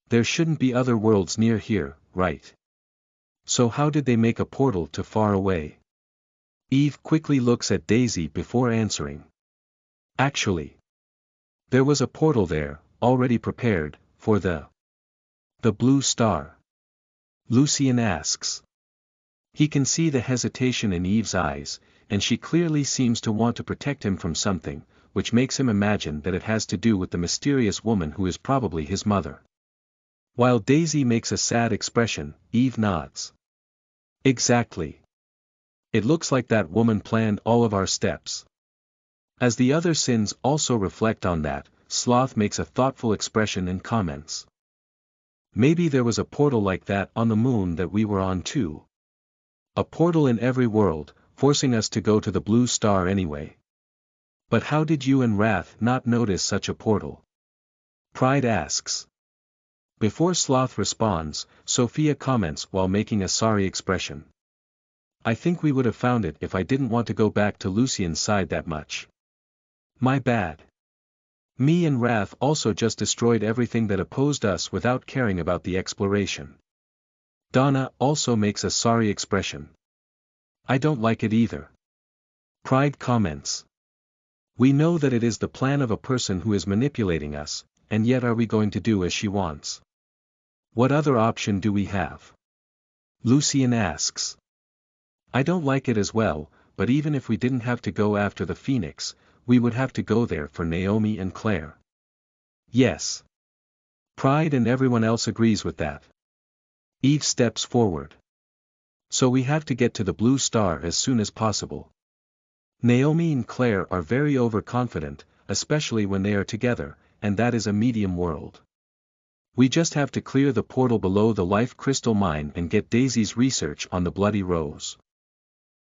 There shouldn't be other worlds near here, right? So how did they make a portal to far away? Eve quickly looks at Daisy before answering. Actually, there was a portal there, already prepared, for the blue star. Lucien asks. He can see the hesitation in Eve's eyes, and she clearly seems to want to protect him from something, which makes him imagine that it has to do with the mysterious woman who is probably his mother. While Daisy makes a sad expression, Eve nods. Exactly. It looks like that woman planned all of our steps. As the other sins also reflect on that, Sloth makes a thoughtful expression and comments. Maybe there was a portal like that on the moon that we were on too. A portal in every world, forcing us to go to the blue star anyway. But how did you and Wrath not notice such a portal? Pride asks. Before Sloth responds, Sophia comments while making a sorry expression. I think we would have found it if I didn't want to go back to Lucien's side that much. My bad. Me and Wrath also just destroyed everything that opposed us without caring about the exploration. Donna also makes a sorry expression. I don't like it either. Pride comments. We know that it is the plan of a person who is manipulating us, and yet are we going to do as she wants? What other option do we have? Lucien asks. I don't like it as well, but even if we didn't have to go after the Phoenix, we would have to go there for Naomi and Claire. Yes. Pride and everyone else agrees with that. Eve steps forward. So we have to get to the blue star as soon as possible. Naomi and Claire are very overconfident, especially when they are together, and that is a medium world. We just have to clear the portal below the Life Crystal Mine and get Daisy's research on the Bloody Rose.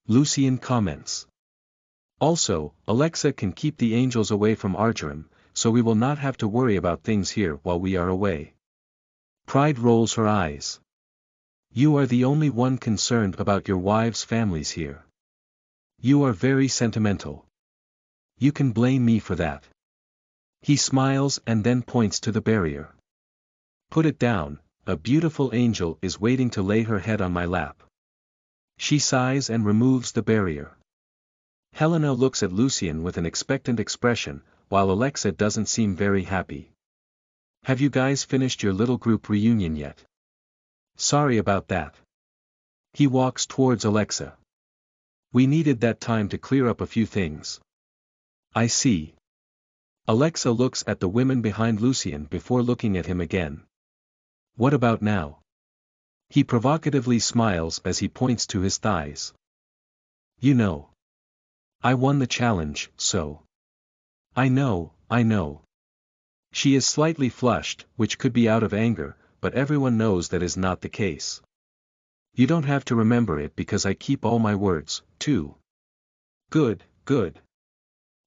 Lucien comments. Also, Alexa can keep the angels away from Argerim, so we will not have to worry about things here while we are away. Pride rolls her eyes. You are the only one concerned about your wives' families here. You are very sentimental. You can blame me for that. He smiles and then points to the barrier. Put it down, a beautiful angel is waiting to lay her head on my lap. She sighs and removes the barrier. Helena looks at Lucien with an expectant expression, while Alexa doesn't seem very happy. Have you guys finished your little group reunion yet? Sorry about that. He walks towards Alexa. We needed that time to clear up a few things. I see. Alexa looks at the women behind Lucien before looking at him again. What about now? He provocatively smiles as he points to his thighs. You know. I won the challenge, so. I know. She is slightly flushed, which could be out of anger, but everyone knows that is not the case. You don't have to remember it because I keep all my words, too. Good.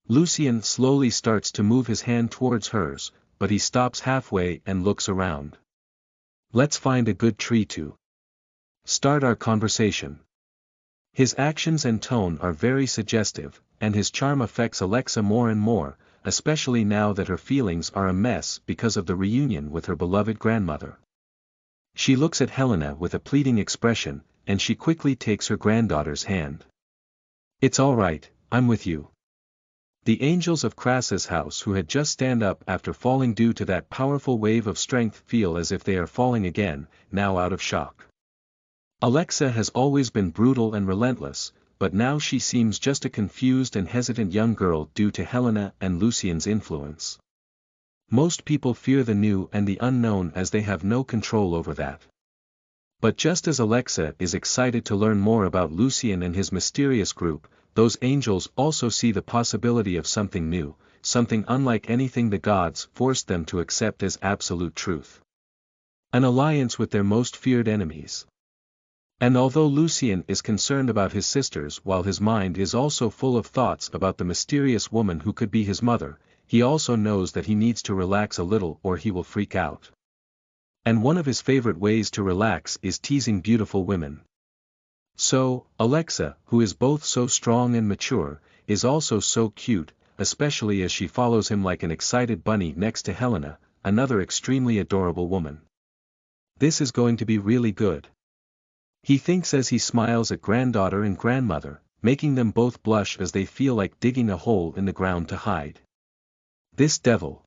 Lucien slowly starts to move his hand towards hers, but he stops halfway and looks around. Let's find a good tree to start our conversation. His actions and tone are very suggestive, and his charm affects Alexa more and more, especially now that her feelings are a mess because of the reunion with her beloved grandmother. She looks at Helena with a pleading expression, and she quickly takes her granddaughter's hand. It's all right, I'm with you. The angels of Crassus' house who had just stand up after falling due to that powerful wave of strength feel as if they are falling again, now out of shock. Alexa has always been brutal and relentless, but now she seems just a confused and hesitant young girl due to Helena and Lucien's influence. Most people fear the new and the unknown as they have no control over that. But just as Alexa is excited to learn more about Lucien and his mysterious group, those angels also see the possibility of something new, something unlike anything the gods forced them to accept as absolute truth. An alliance with their most feared enemies. And although Lucien is concerned about his sisters while his mind is also full of thoughts about the mysterious woman who could be his mother, he also knows that he needs to relax a little or he will freak out. And one of his favorite ways to relax is teasing beautiful women. So, Alexa, who is both so strong and mature, is also so cute, especially as she follows him like an excited bunny next to Helena, another extremely adorable woman. This is going to be really good. He thinks as he smiles at granddaughter and grandmother, making them both blush as they feel like digging a hole in the ground to hide. This devil.